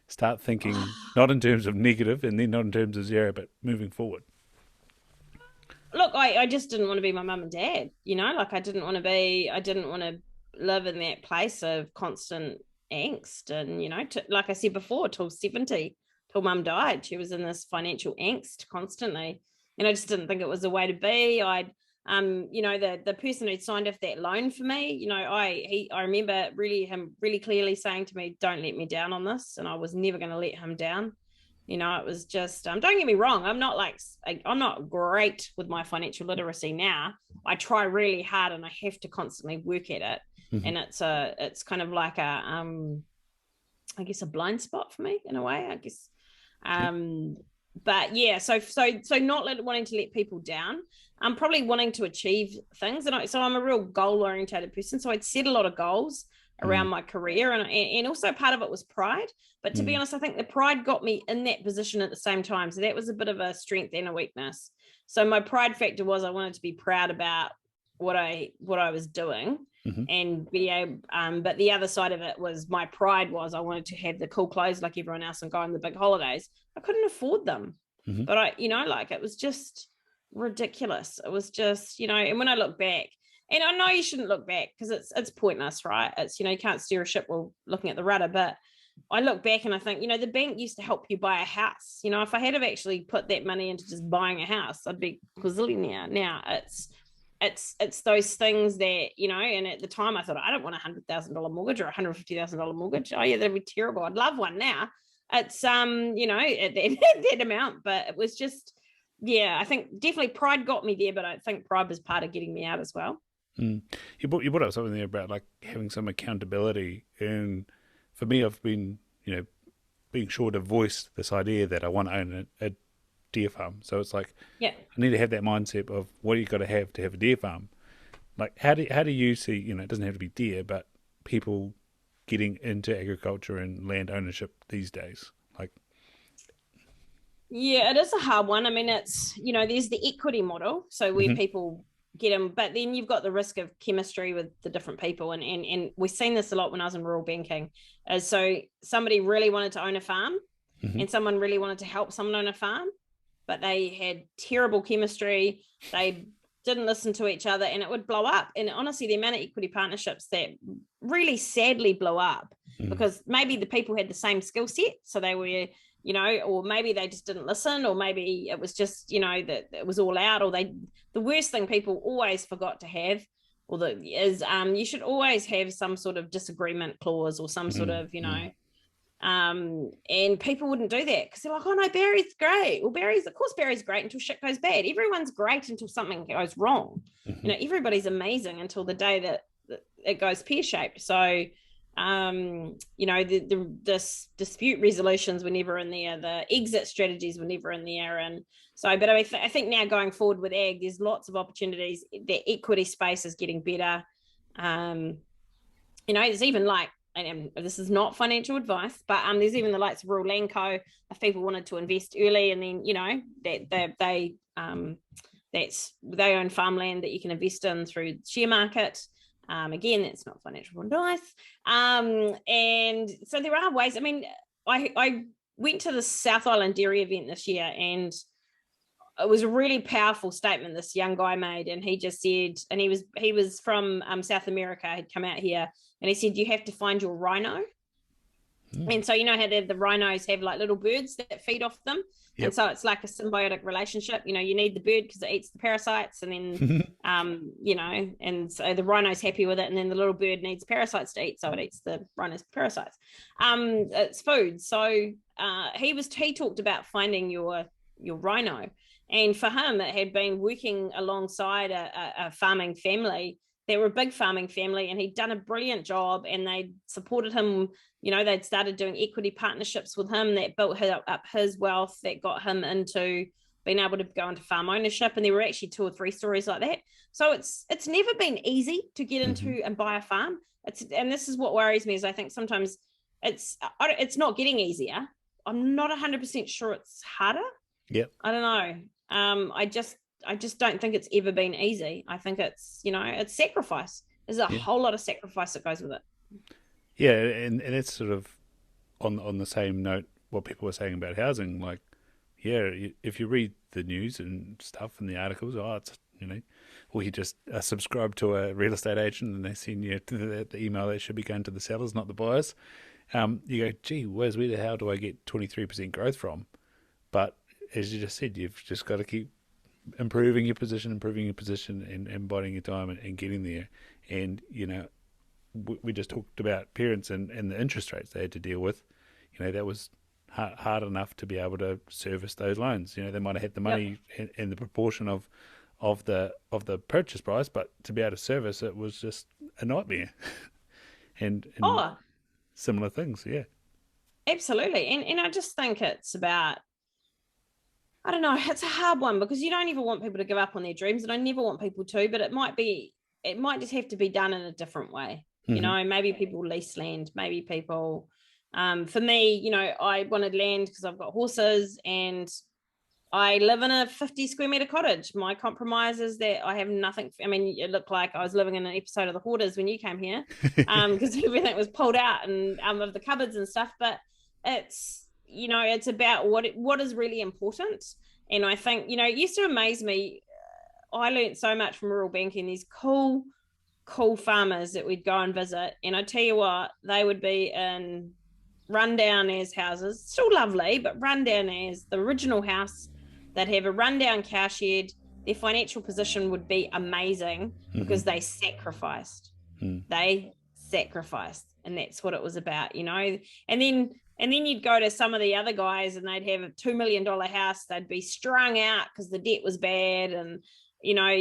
start thinking not in terms of negative, and then not in terms of zero, but moving forward? Look, I just didn't want to be my mum and dad, like I didn't want to live in that place of constant angst. And, like I said before, till 70, till mum died, she was in this financial angst constantly. And I just didn't think it was the way to be. The person who'd signed off that loan for me, I remember him really clearly saying to me, don't let me down on this. And I was never going to let him down. It was just, don't get me wrong, I'm not great with my financial literacy now. I try really hard, and I have to constantly work at it. Mm-hmm. And it's kind of like I guess a blind spot for me in a way, I guess. But yeah, so not wanting to let people down. I'm probably wanting to achieve things. So I'm a real goal oriented person. So I'd set a lot of goals around my career, and also part of it was pride. But to be honest, I think the pride got me in that position at the same time. So that was a bit of a strength and a weakness. So my pride factor was I wanted to be proud about what I was doing, and be able, but the other side of it was my pride was I wanted to have the cool clothes like everyone else and go on the big holidays. I couldn't afford them, but it was just ridiculous. It was just, and when I look back, and I know you shouldn't look back because it's pointless, right? It's, you can't steer a ship while looking at the rudder. But I look back and I think, the bank used to help you buy a house. If I had have actually put that money into just buying a house, I'd be gazillionaire. Now it's those things that, and at the time I thought, I don't want $100,000 mortgage or $150,000 mortgage. Oh yeah, that'd be terrible. I'd love one now. It's, at that amount, but it was just, yeah, I think definitely pride got me there, but I think pride was part of getting me out as well. You brought up something there about like having some accountability, and for me, I've been being sure to voice this idea that I want to own a deer farm. So it's like, yeah, I need to have that mindset of what do you got to have a deer farm. Like how do you see, it doesn't have to be deer, but people getting into agriculture and land ownership these days? Like, yeah, it is a hard one. I mean, it's, there's the equity model, so where people get them, but then you've got the risk of chemistry with the different people, and we've seen this a lot when I was in rural banking. So somebody really wanted to own a farm, and someone really wanted to help someone own a farm, but they had terrible chemistry. They didn't listen to each other, and it would blow up. And honestly, the amount of equity partnerships that really sadly blow up because maybe the people had the same skill set, so they were, or maybe they just didn't listen, or maybe it was just, that it was all out, or the worst thing people always forgot to have, is you should always have some sort of disagreement clause or some sort of, and people wouldn't do that because they're like, oh no, Barry's great. Well, of course Barry's great until shit goes bad. Everyone's great until something goes wrong. Everybody's amazing until the day that it goes pear-shaped. So this dispute resolutions were never in there, the exit strategies were never in there. And so, but I think now going forward with ag, there's lots of opportunities. The equity space is getting better. There's even like, and this is not financial advice, but there's even the likes of Rural Land Co. If people wanted to invest early, and then they own farmland that you can invest in through the share market. Again, it's not financial advice. And so there are ways. I mean, I went to the South Island Dairy event this year, and it was a really powerful statement this young guy made. And he just said, and he was from South America, had come out here, and he said, you have to find your rhino. And so you know how the rhinos have like little birds that feed off them. And Yep. so it's like a symbiotic relationship. You know, you need the bird because it eats the parasites, and then you know, and so the rhino's happy with it, and then the little bird needs parasites to eat, so it eats the rhino's parasites. It's food. So he talked about finding your rhino, and for him it had been working alongside a farming family. They were a big farming family, and he'd done a brilliant job, and they supported him. You know, they'd started doing equity partnerships with him that built up his wealth, that got him into being able to go into farm ownership. And there were actually 2 or 3 stories like that. So it's never been easy to get into and buy a farm. And this is what worries me, is I think sometimes it's not getting easier. I'm not 100% sure it's harder. Yep. I don't know. I just don't think it's ever been easy. I think it's, you know, it's sacrifice. There's a whole lot of sacrifice that goes with it. Yeah, and it's sort of on the same note what people were saying about housing. Like, yeah, if you read the news and stuff and the articles, it's, you know, or you just subscribe to a real estate agent and they send you the email that should be going to the sellers, not the buyers. You go, gee, where the hell do I get 23% growth from? But as you just said, you've just got to keep improving your position, and biding your time and getting there. And, you know, we just talked about parents and the interest rates they had to deal with. You know, that was hard enough to be able to service those loans. You know, they might have had the money in the proportion of the purchase price, but to be able to service it was just a nightmare. and similar things, yeah. Absolutely. And I just think it's about, I don't know, it's a hard one, because you don't ever want people to give up on their dreams, and I never want people to, but it might just have to be done in a different way. You know, maybe people lease land, maybe people, for me, you know, I wanted land because I've got horses, and I live in a 50 square meter cottage. My compromise is that I have nothing. I mean, it looked like I was living in an episode of The Hoarders when you came here, because everything was pulled out and of the cupboards and stuff. But it's, you know, it's about what is really important. And I think, you know, it used to amaze me. I learned so much from rural banking. These cool farmers that we'd go and visit, and I tell you what, they would be in rundown as houses, still lovely, but rundown as the original house. They'd have a rundown cowshed. Their financial position would be amazing because they sacrificed. They sacrificed, and that's what it was about, you know. And then you'd go to some of the other guys, and they'd have a $2 million house. They'd be strung out because the debt was bad, and you know,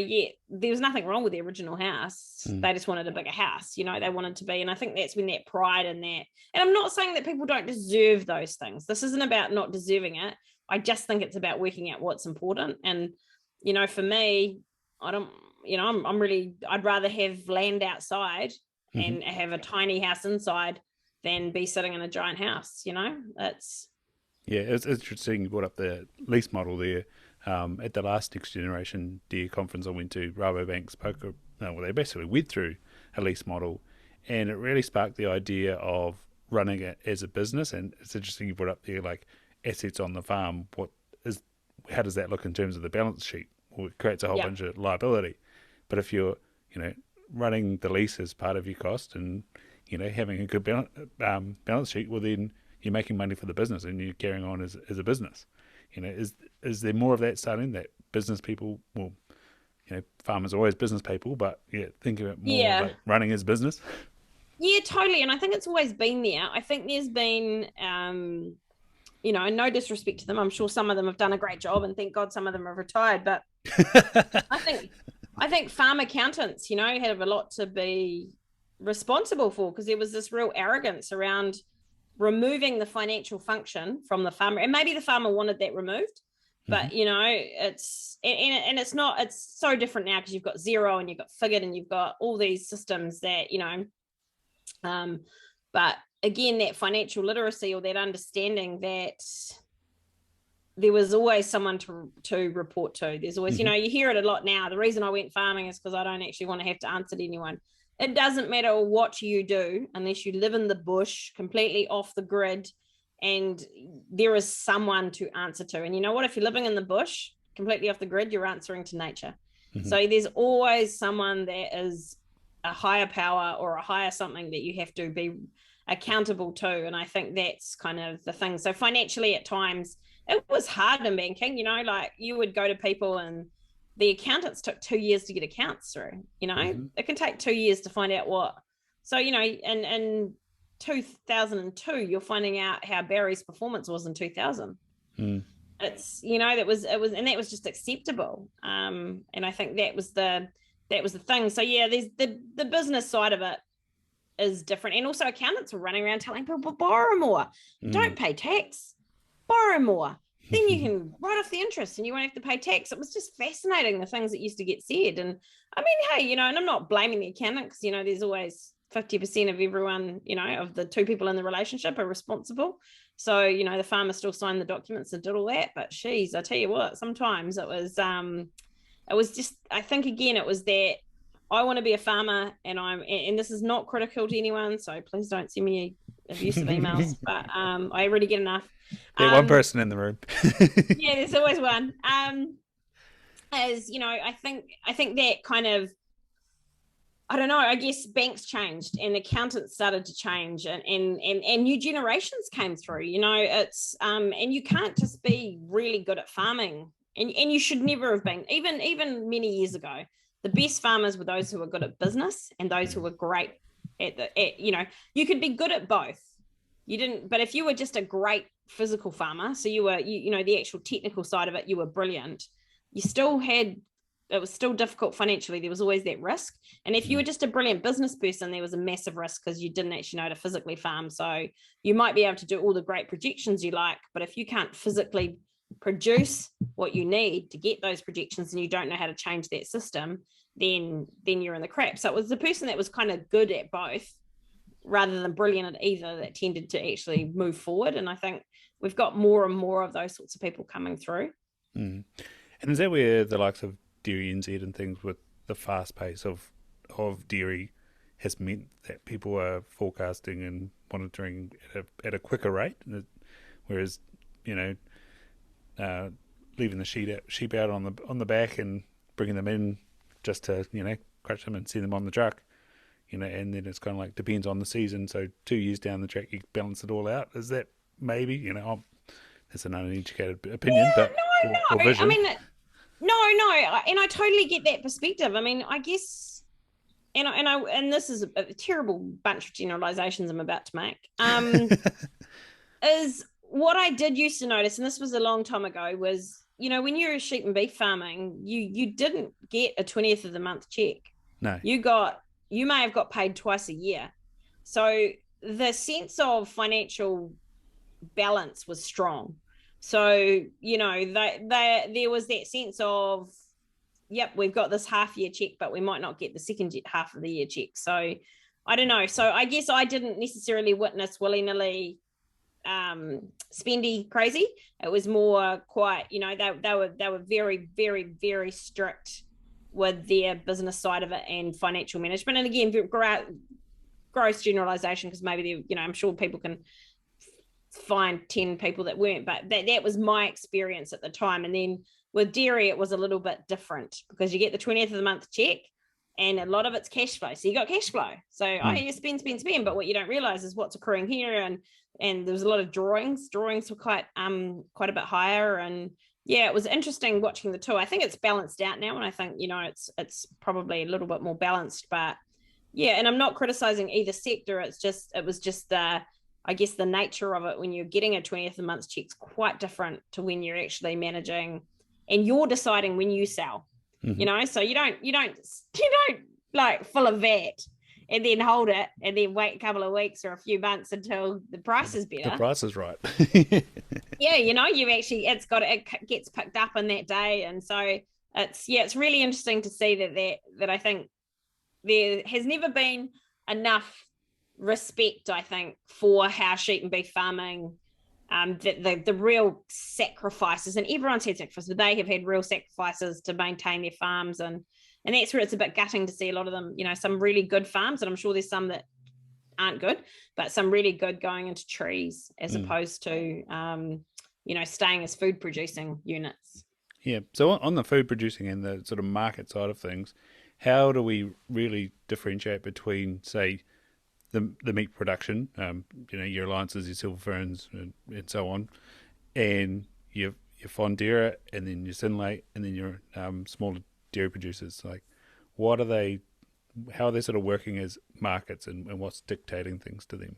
there was nothing wrong with the original house. They just wanted a bigger house, you know, they wanted to be. And I think that's when that pride and that, and I'm not saying that people don't deserve those things. This isn't about not deserving it. I just think it's about working out what's important. And, you know, for me, I don't, you know, I'd rather have land outside and have a tiny house inside than be sitting in a giant house, you know. That's, yeah, it's interesting you brought up the lease model there. At the last Next Generation Deer conference I went to, Rabobank spoke, well, they basically went through a lease model, and it really sparked the idea of running it as a business. And it's interesting you brought up there, like assets on the farm. How does that look in terms of the balance sheet? Well, it creates a whole bunch of liability. But if you're, you know, running the lease as part of your cost, and you know, having a good balance sheet, well, then you're making money for the business and you're carrying on as a business. You know, is there more of that starting, that business people, well, you know, farmers are always business people, but think of it more like running as business. Yeah, totally. And I think it's always been there. I think there's been, you know, no disrespect to them, I'm sure some of them have done a great job, and thank God some of them have retired. But I think farm accountants, you know, have a lot to be responsible for, because there was this real arrogance around removing the financial function from the farmer. And maybe the farmer wanted that removed, but you know, it's so different now, because you've got Xero and you've got Figured and you've got all these systems that, you know, but again, that financial literacy, or that understanding that there was always someone to report to. There's always, you know, you hear it a lot now. The reason I went farming is because I don't actually want to have to answer to anyone. It doesn't matter what you do unless you live in the bush, completely off the grid, and there is someone to answer to. And you know what? If you're living in the bush, completely off the grid, you're answering to nature. So there's always someone that is a higher power or a higher something that you have to be accountable to. And I think that's kind of the thing. So financially at times it was hard in banking, like you would go to people and the accountants took 2 years to get accounts through, it can take 2 years to find out what. So, in 2002, you're finding out how Barry's performance was in 2000. It's, and that was just acceptable. And I think that was the thing. So yeah, there's the business side of it is different. And also accountants were running around telling people borrow more, don't pay tax, borrow more. Then you can write off the interest and you won't have to pay tax. It was just fascinating, the things that used to get said. And I mean, hey, and I'm not blaming the accountant because, there's always 50% of everyone, of the two people in the relationship are responsible. So, the farmer still signed the documents and did all that. But geez, I tell you what, sometimes it was just, I think, again, it was that I want to be a farmer and this is not critical to anyone. So please don't send me abusive emails, but I already get enough. One person in the room. Yeah, there's always one. As I think that kind of, I don't know, I guess banks changed and accountants started to change and new generations came through, it's and you can't just be really good at farming and you should never have been, even many years ago. The best farmers were those who were good at business and those who were great you could be good at both. But if you were just a great physical farmer, so you were, the actual technical side of it, you were brilliant, it was still difficult financially. There was always that risk. And if you were just a brilliant business person, there was a massive risk because you didn't actually know how to physically farm. So you might be able to do all the great projections you like, but if you can't physically produce what you need to get those projections and you don't know how to change that system, then you're in the crap. So it was the person that was kind of good at both rather than brilliant at either that tended to actually move forward. And I think we've got more and more of those sorts of people coming through. And is that where the likes of Dairy NZ and things with the fast pace of dairy has meant that people are forecasting and monitoring at a quicker rate, whereas leaving the sheep out on the back and bringing them in just to crush them and send them on the truck, and then it's kind of like depends on the season. So 2 years down the track you balance it all out. Is that maybe that's an uneducated opinion, but or vision. I mean, no, and I totally get that perspective. I mean, I guess, and this is a terrible bunch of generalizations I'm about to make. Is what I did used to notice, and this was a long time ago, was when you're sheep and beef farming, you didn't get a 20th of the month check. No, you may have got paid twice a year, so the sense of financial balance was strong. So there was that sense of, yep, we've got this half year check, but we might not get the second half of the year check. So I don't know. So I guess I didn't necessarily witness willy-nilly spendy crazy. It was more quite, they were very, very, very strict with their business side of it and financial management. And again, gross generalization, because maybe I'm sure people can find 10 people that weren't, but that was my experience at the time. And then with dairy it was a little bit different because you get the 20th of the month check and a lot of it's cash flow, so you got cash flow, so you spend, but what you don't realize is what's occurring here. And there was a lot of drawings were quite a bit higher. And yeah, it was interesting watching the two. I think it's balanced out now, and I think it's probably a little bit more balanced. But yeah, and I'm not criticizing either sector. It was just I guess the nature of it when you're getting a 20th of the month check's quite different to when you're actually managing and you're deciding when you sell. So you don't like full of VAT and then hold it and then wait a couple of weeks or a few months until the price is better. The price is right. Yeah, you've actually, it gets picked up on that day. And so it's really interesting to see that I think there has never been enough respect, I think, for how sheep and beef farming, the real sacrifices, and everyone's had sacrifices, but they have had real sacrifices to maintain their farms, and that's where it's a bit gutting to see a lot of them, some really good farms, and I'm sure there's some that aren't good, but some really good going into trees as opposed to staying as food producing units. Yeah. So on the food producing and the sort of market side of things, how do we really differentiate between, say, the meat production, your Alliances, your Silver Ferns, and so on, and your Fonterra, and then your Synlait, and then your smaller dairy producers. Like, what are they? How are they sort of working as markets, and what's dictating things to them?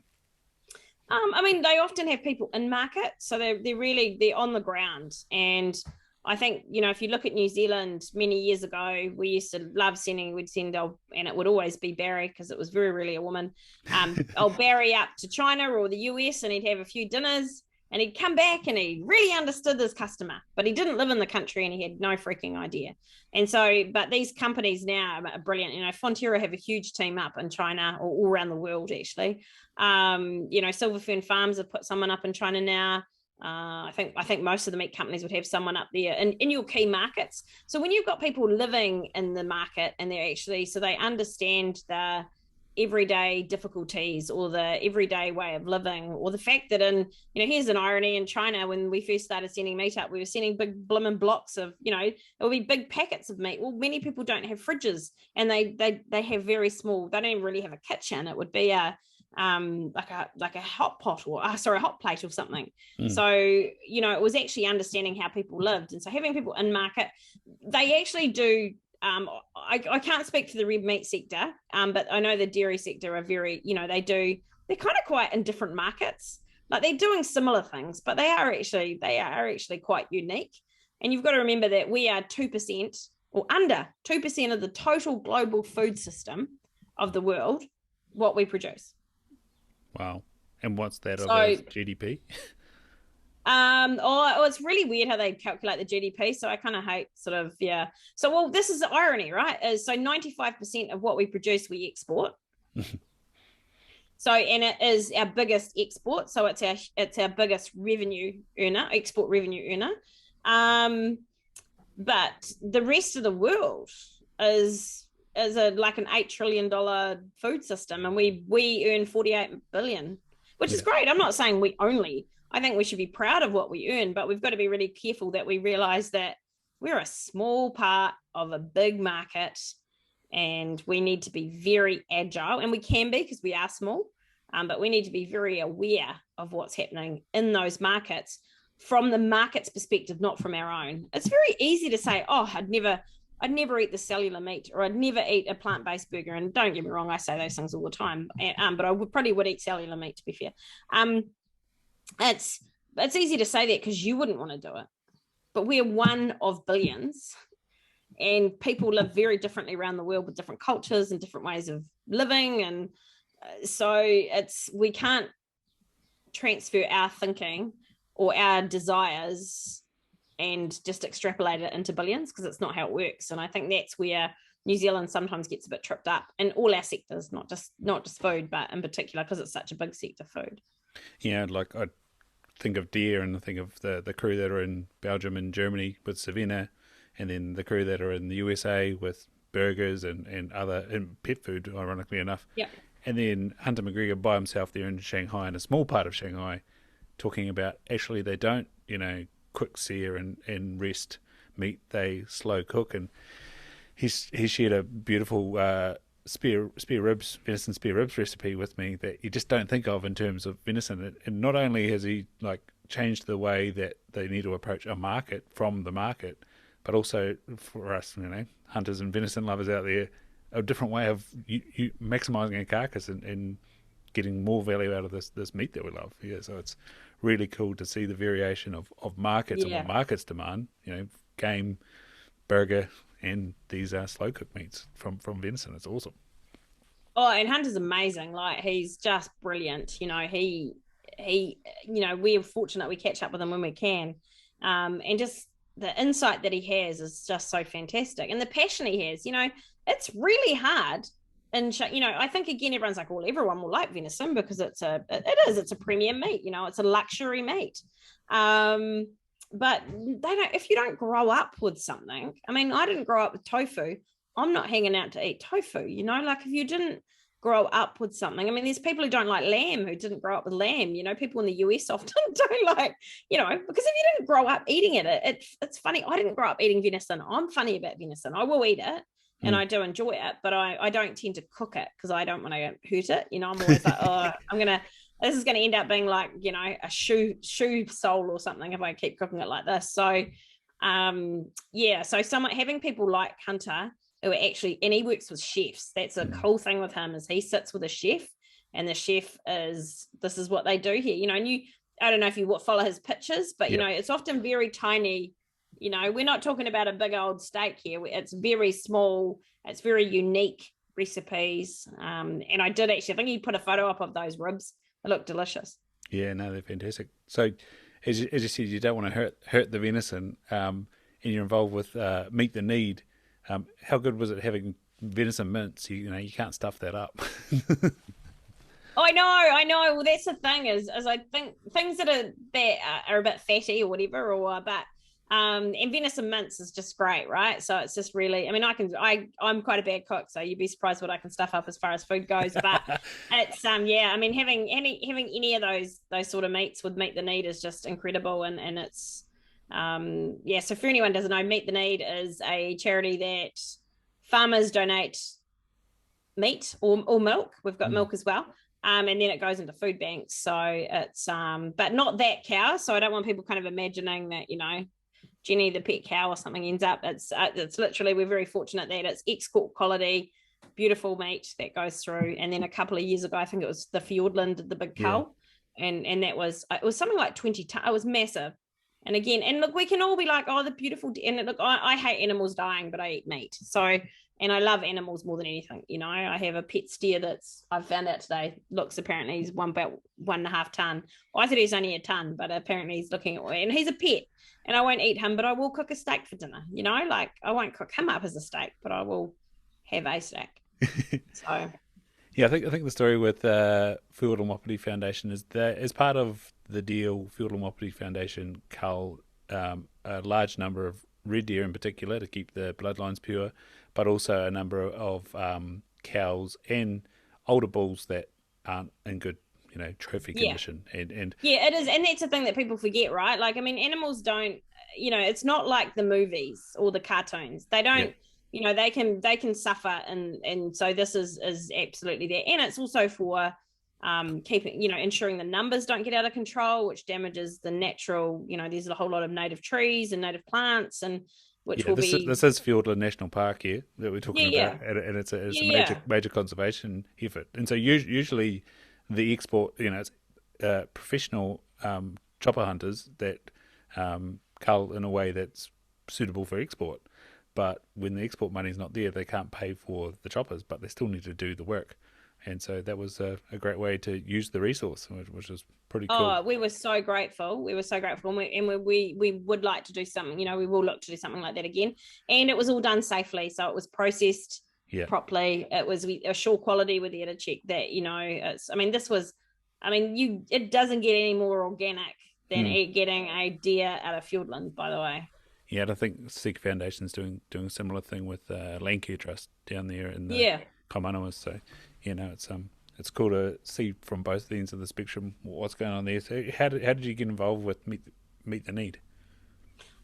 I mean, they often have people in market, so they're on the ground. And I think, if you look at New Zealand many years ago, we used to love we'd send and it would always be Barry, because it was very rarely a woman, old Barry up to China or the US, and he'd have a few dinners, and he'd come back and he really understood his customer, but he didn't live in the country and he had no freaking idea. And so, but these companies now are brilliant. Fonterra have a huge team up in China, or all around the world, actually. Silver Fern Farms have put someone up in China now. I think most of the meat companies would have someone up there in your key markets. So when you've got people living in the market, and so they understand the everyday difficulties, or the everyday way of living, or the fact that here's an irony: in China, when we first started sending meat up, we were sending big blimmin' blocks of, it would be big packets of meat. Well, many people don't have fridges, and they have very small, they don't even really have a kitchen. It would be like a hot pot, or a hot plate or something. So it was actually understanding how people lived. And so having people in market, they actually do. I can't speak for the red meat sector, but I know the dairy sector are very, they're kind of quite in different markets. Like, they're doing similar things, but they are actually quite unique. And you've got to remember that we are 2% or under 2% of the total global food system of the world, what we produce. Wow. And what's that of GDP? It's really weird how they calculate the GDP. So I kind of hate So, well, this is the irony, right? So 95% of what we produce, we export. So, and it is our biggest export. So it's our biggest export revenue earner. But the rest of the world is like an $8 trillion food system, and we earn 48 billion, which is great. I'm not saying I think we should be proud of what we earn, but we've got to be really careful that we realize that we're a small part of a big market, and we need to be very agile, and we can be, because we are small, but we need to be very aware of what's happening in those markets from the market's perspective, not from our own. It's very easy to say, oh, I'd never eat the cellular meat, or I'd never eat a plant-based burger. And don't get me wrong, I say those things all the time, but I probably would eat cellular meat, to be fair. It's easy to say that because you wouldn't want to do it, but we're one of billions, and people live very differently around the world with different cultures and different ways of living. And so we can't transfer our thinking or our desires and just extrapolate it into billions, because it's not how it works. And I think that's where New Zealand sometimes gets a bit tripped up in all our sectors, not just food, but in particular because it's such a big sector, food. Yeah, like I think of deer, and I think of the crew that are in Belgium and Germany with Savannah, and then the crew that are in the USA with burgers and other and pet food, ironically enough. Yeah. And then Hunter McGregor by himself there in Shanghai, in a small part of Shanghai, talking about actually they don't, quick sear and rest meat, they slow cook. And he shared a beautiful venison spare ribs recipe with me that you just don't think of in terms of venison. And not only has he changed the way that they need to approach a market from the market, but also for us, hunters and venison lovers out there, a different way of you maximising a carcass and getting more value out of this meat that we love. Yeah, so it's really cool to see the variation of markets and what markets demand. Game, burger, and these are slow cooked meats from venison. It's awesome. Oh, and Hunter's amazing. Like, he's just brilliant. He we're fortunate we catch up with him when we can. And just the insight that he has is just so fantastic. And the passion he has, it's really hard. And, I think, again, everyone's like, well, everyone will like venison because it's a premium meat, it's a luxury meat. But if you don't grow up with something, I mean, I didn't grow up with tofu. I'm not hanging out to eat tofu, like if you didn't grow up with something. I mean, there's people who don't like lamb who didn't grow up with lamb. People in the US often don't like, because if you didn't grow up eating it, it's funny. I didn't grow up eating venison. I'm funny about venison. I will eat it, and I do enjoy it, but I don't tend to cook it because I don't want to hurt it. You know, I'm always like, oh, this is gonna end up being like, you know, a shoe sole or something if I keep cooking it like this. So so someone having people like Hunter who are actually, and he works with chefs. That's a cool thing with him, is he sits with a chef, and the chef this is what they do here, you know. And I don't know if you follow his pictures, but you know, it's often very tiny. You know, we're not talking about a big old steak here. It's very small. It's very unique recipes. And I think he put a photo up of those ribs. They look delicious. Yeah, no, they're fantastic. So, as you said, you don't want to hurt the venison, and you're involved with Meet the Need. How good was it having venison mince? You know, you can't stuff that up. I know. Well, that's the thing is I think things that are a bit fatty or whatever, but and venison mince is just great, right? So it's just really, I mean, I'm quite a bad cook, so you'd be surprised what I can stuff up as far as food goes. But it's I mean, having any of those sort of meats with Meet the Need is just incredible, and it's So for anyone who doesn't know, Meet the Need is a charity that farmers donate meat or milk. We've got milk as well. And then it goes into food banks. So it's but not that cow. So I don't want people kind of imagining that, you know, Jenny the pet cow or something ends up. It's literally, we're very fortunate that it's export quality, beautiful meat that goes through. And then a couple of years ago, I think it was the Fiordland did the big cull, and that was, it was something like 20 tons. It was massive. And again, and look, we can all be like, oh, the beautiful, and look, I hate animals dying, but I eat meat. So, and I love animals more than anything. You know, I have a pet steer I've found out today, looks, apparently he's about 1.5 ton. I thought he's only a ton, but apparently he's looking at, and he's a pet, and I won't eat him, but I will cook a steak for dinner. You know, like I won't cook him up as a steak, but I will have a steak. So. Yeah, I think the story with Field and Wapiti Foundation is that as part of the deal, Field and Wapiti Foundation cull a large number of red deer in particular to keep the bloodlines pure, but also a number of cows and older bulls that aren't in good, you know, trophy condition. And yeah, it is, and that's the thing that people forget, right? Like, I mean, animals don't, you know, it's not like the movies or the cartoons. They don't. Yeah. You know, they can suffer, and so this is absolutely there. And it's also for keeping, you know, ensuring the numbers don't get out of control, which damages the natural, you know, there's a whole lot of native trees and native plants, and which will be... This is Fiordland National Park here that we're talking about, and it's a major conservation effort. And so usually the export, you know, it's professional chopper hunters that cull in a way that's suitable for export. But when the export money is not there, they can't pay for the choppers, but they still need to do the work. And so that was a great way to use the resource, which was pretty cool. Oh, we were so grateful. We were so grateful. And we would like to do something, you know, we will look to do something like that again. And it was all done safely. So it was processed properly. It was a sure quality with the to check that, you know, it doesn't get any more organic than getting a deer out of Fiordland, by the way. Yeah, and I think Seek Foundation's doing a similar thing with Landcare Trust down there in the Kaimanawas. So, you know, it's cool to see from both ends of the spectrum what's going on there. So, how did you get involved with Meet the Need?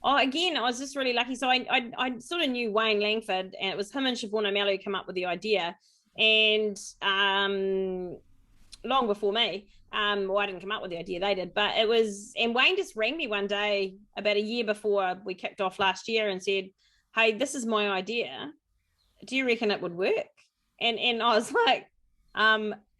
Oh, again, I was just really lucky. So I sort of knew Wayne Langford, and it was him and Siobhan O'Malley who came up with the idea. And long before me. Well, I didn't come up with the idea, they did, but it was, and Wayne just rang me one day about a year before we kicked off last year and said, hey, this is my idea. Do you reckon it would work? And I was like,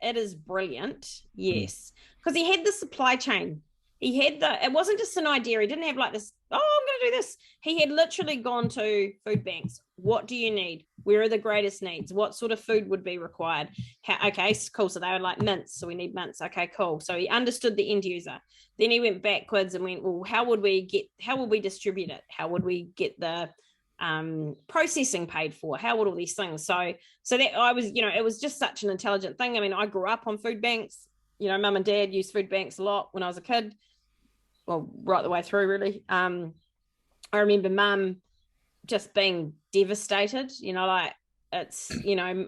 it is brilliant. Yes. Because he had the supply chain. It wasn't just an idea. He didn't have like this, oh, I'm going to do this. He had literally gone to food banks. What do you need? Where are the greatest needs? What sort of food would be required? Okay, cool. So they were like mince. So we need mince. Okay, cool. So he understood the end user. Then he went backwards and went, well, how would we distribute it? How would we get the processing paid for? How would all these things? So that I was, you know, it was just such an intelligent thing. I mean, I grew up on food banks. You know, mum and dad used food banks a lot when I was a kid. Well, right the way through, really. I remember mum just being devastated, you know, like it's, you know,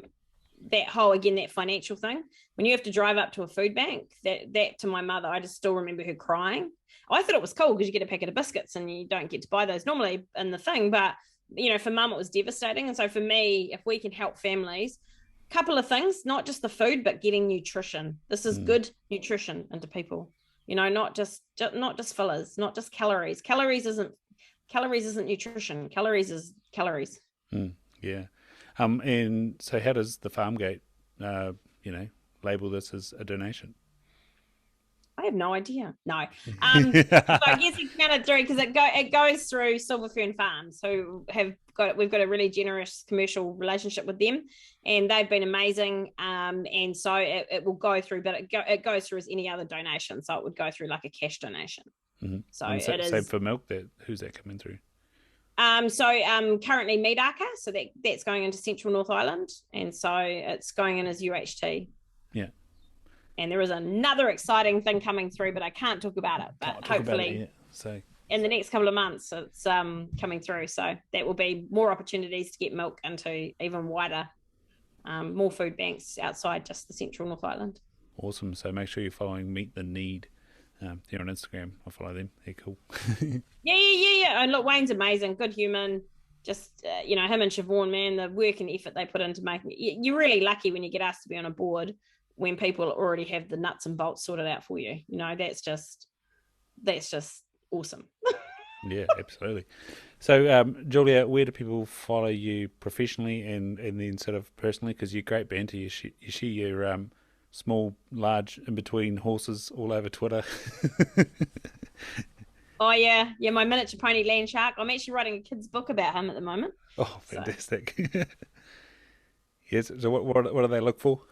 that whole, again, that financial thing. When you have to drive up to a food bank, that to my mother, I just still remember her crying. I thought it was cool because you get a packet of biscuits and you don't get to buy those normally in the thing, but for mum, it was devastating. And so for me, if we can help families, couple of things, not just the food, but getting nutrition. This is good nutrition into people, not just fillers, not just calories. Calories isn't nutrition. Calories is calories. Yeah. And so how does the Farmgate, label this as a donation? I have no idea. No. So I guess it counted through because it goes through Silver Fern Farms, who we've got a really generous commercial relationship with them, and they've been amazing. And so it will go through, but it goes through as any other donation. So it would go through like a cash donation. Mm-hmm. So and it is. Same for milk. Who's that coming through? Currently Medarka, so that's going into Central North Island, and so it's going in as UHT. Yeah. And there is another exciting thing coming through, but I can't talk about it. But hopefully, so in the next couple of months, it's coming through. So that will be more opportunities to get milk into even wider, more food banks outside just the Central North Island. Awesome. So make sure you're following Meet the Need. They're on Instagram. I'll follow them. They're cool. Yeah. And look, Wayne's amazing, good human. Just him and Siobhan, man, the work and effort they put into making it. You're really lucky when you get asked to be on a board when people already have the nuts and bolts sorted out for you. That's just awesome. Yeah, absolutely. So, Julia, where do people follow you professionally and then sort of personally? Because you're great banter. You share your small, large, in between horses all over Twitter. Oh yeah, my miniature pony land shark. I'm actually writing a kid's book about him at the moment. Oh, fantastic! So. Yes. So, what do they look for?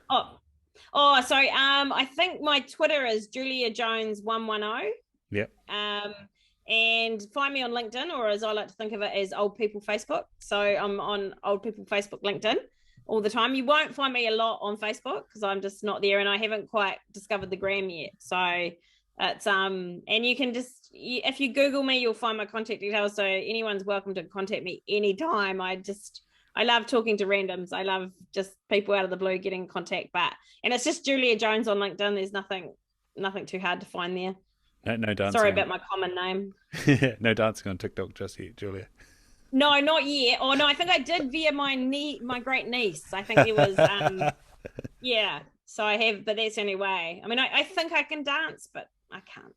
Sorry. I think my Twitter is Julia Jones 110. Yep. And find me on LinkedIn, or as I like to think of it, as Old People Facebook. So I'm on Old People Facebook, LinkedIn all the time. You won't find me a lot on Facebook because I'm just not there, and I haven't quite discovered the gram yet. So it's and you can just, if you Google me, you'll find my contact details. So anyone's welcome to contact me anytime. I love talking to randoms. I love just people out of the blue getting in contact. And it's just Julia Jones on LinkedIn. There's nothing too hard to find there. No dancing. Sorry about my common name. No dancing on TikTok just yet, Julia. No, not yet. Oh no, I think I did via my great niece. I think there was yeah. So I have, but that's the only way. I mean, I think I can dance, but I can't.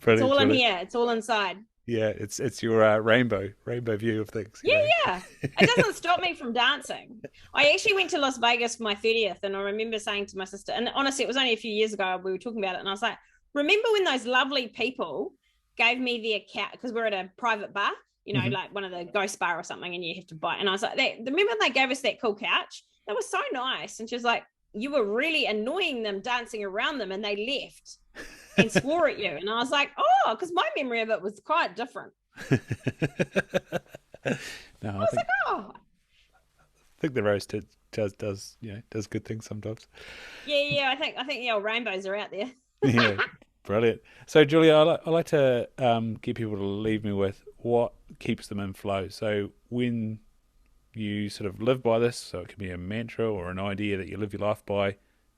It's all in here. It's all inside. Yeah, it's your rainbow view of things. Yeah. It doesn't stop me from dancing. I actually went to Las Vegas for my 30th, and I remember saying to my sister, and honestly, it was only a few years ago, we were talking about it, and I was like, remember when those lovely people gave me their couch, because we're at a private bar, like one of the ghost bar or something, and you have to buy. And I was like, remember they gave us that cool couch? That was so nice. And she was like, you were really annoying them dancing around them, and they left and swore at you. And I was like, oh, because my memory of it was quite different. No, I was like, oh. I think the roast does good things sometimes. Yeah. I think the old rainbows are out there. Yeah, brilliant. So, Julia, I like to get people to leave me with what keeps them in flow. So when you sort of live by this, so it can be a mantra or an idea that you live your life by,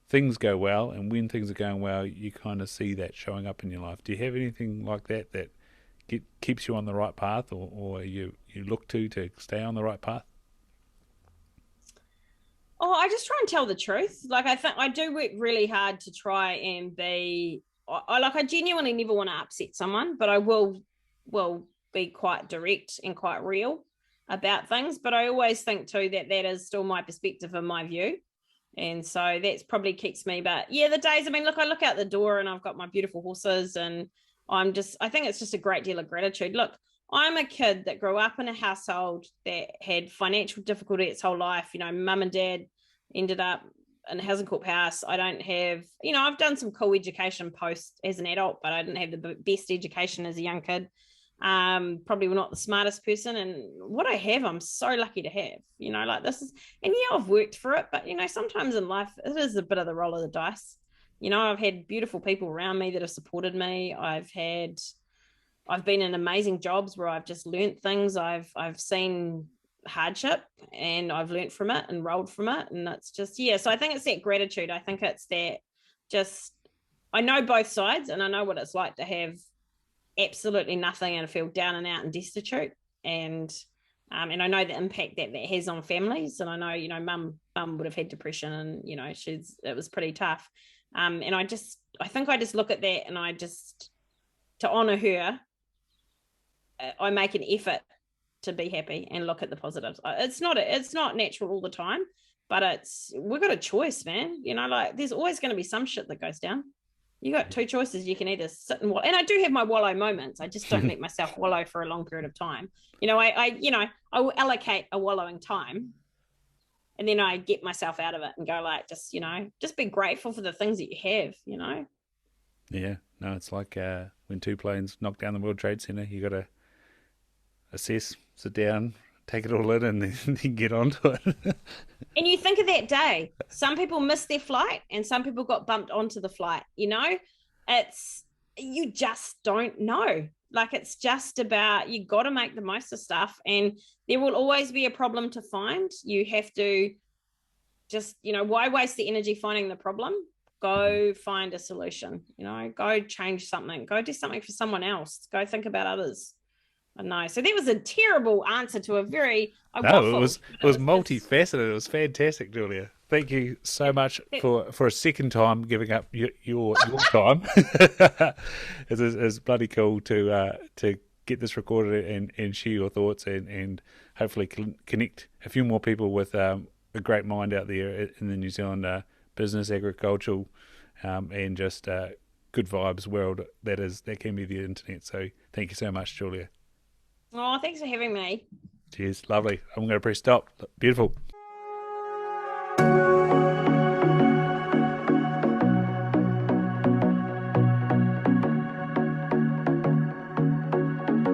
things go well, and when things are going well, you kind of see that showing up in your life. Do you have anything like that keeps you on the right path, or you look to stay on the right path? Oh, I just try and tell the truth. Like, I think I do work really hard to try and be, I genuinely never want to upset someone, but I will be quite direct and quite real about things. But I always think too that is still my perspective and my view. And so that's probably keeps me. But yeah, the days, I mean, look, I look out the door and I've got my beautiful horses, and I think it's just a great deal of gratitude. Look, I'm a kid that grew up in a household that had financial difficulty its whole life. Mum and dad ended up in a housing corp house. I don't have, I've done some cool education post as an adult, but I didn't have the best education as a young kid. Probably not the smartest person, and what I have, I'm so lucky to have, like this is, and yeah, I've worked for it, but sometimes in life it is a bit of the roll of the dice. I've had beautiful people around me that have supported me. I've been in amazing jobs where I've just learnt things. I've seen hardship and I've learnt from it and rolled from it, and it's just, so I think it's that gratitude. I think it's that, just, I know both sides, and I know what it's like to have absolutely nothing and feel down and out and destitute. and I know the impact that that has on families. And I know, mum would have had depression, and it was pretty tough. And I think I just look at that, and to honor her, I make an effort to be happy and look at the positives. It's not natural all the time, but we've got a choice, man. Like there's always going to be some shit that goes down. You got two choices. You can either sit and wallow, and I do have my wallow moments. I just don't let myself wallow for a long period of time. I will allocate a wallowing time, and then I get myself out of it and go like, just be grateful for the things that you have. Yeah, no, it's like when two planes knocked down the World Trade Center. You got to assess, sit down, take it all in, and then get onto it. And you think of that day, some people missed their flight and some people got bumped onto the flight. You just don't know. Like, it's just about, you got to make the most of stuff, and there will always be a problem to find. You have to just, why waste the energy finding the problem? Go find a solution, go change something, go do something for someone else, go think about others. I know. So that was a terrible answer to a very, I No, waffled. it was multifaceted. It was fantastic, Julia. Thank you so much for a second time giving up your time. It's bloody cool to get this recorded and share your thoughts and hopefully connect a few more people with a great mind out there in the New Zealand business, agricultural, and just good vibes world that can be the internet. So thank you so much, Julia. Oh, thanks for having me. Cheers, lovely. I'm going to press stop. Beautiful.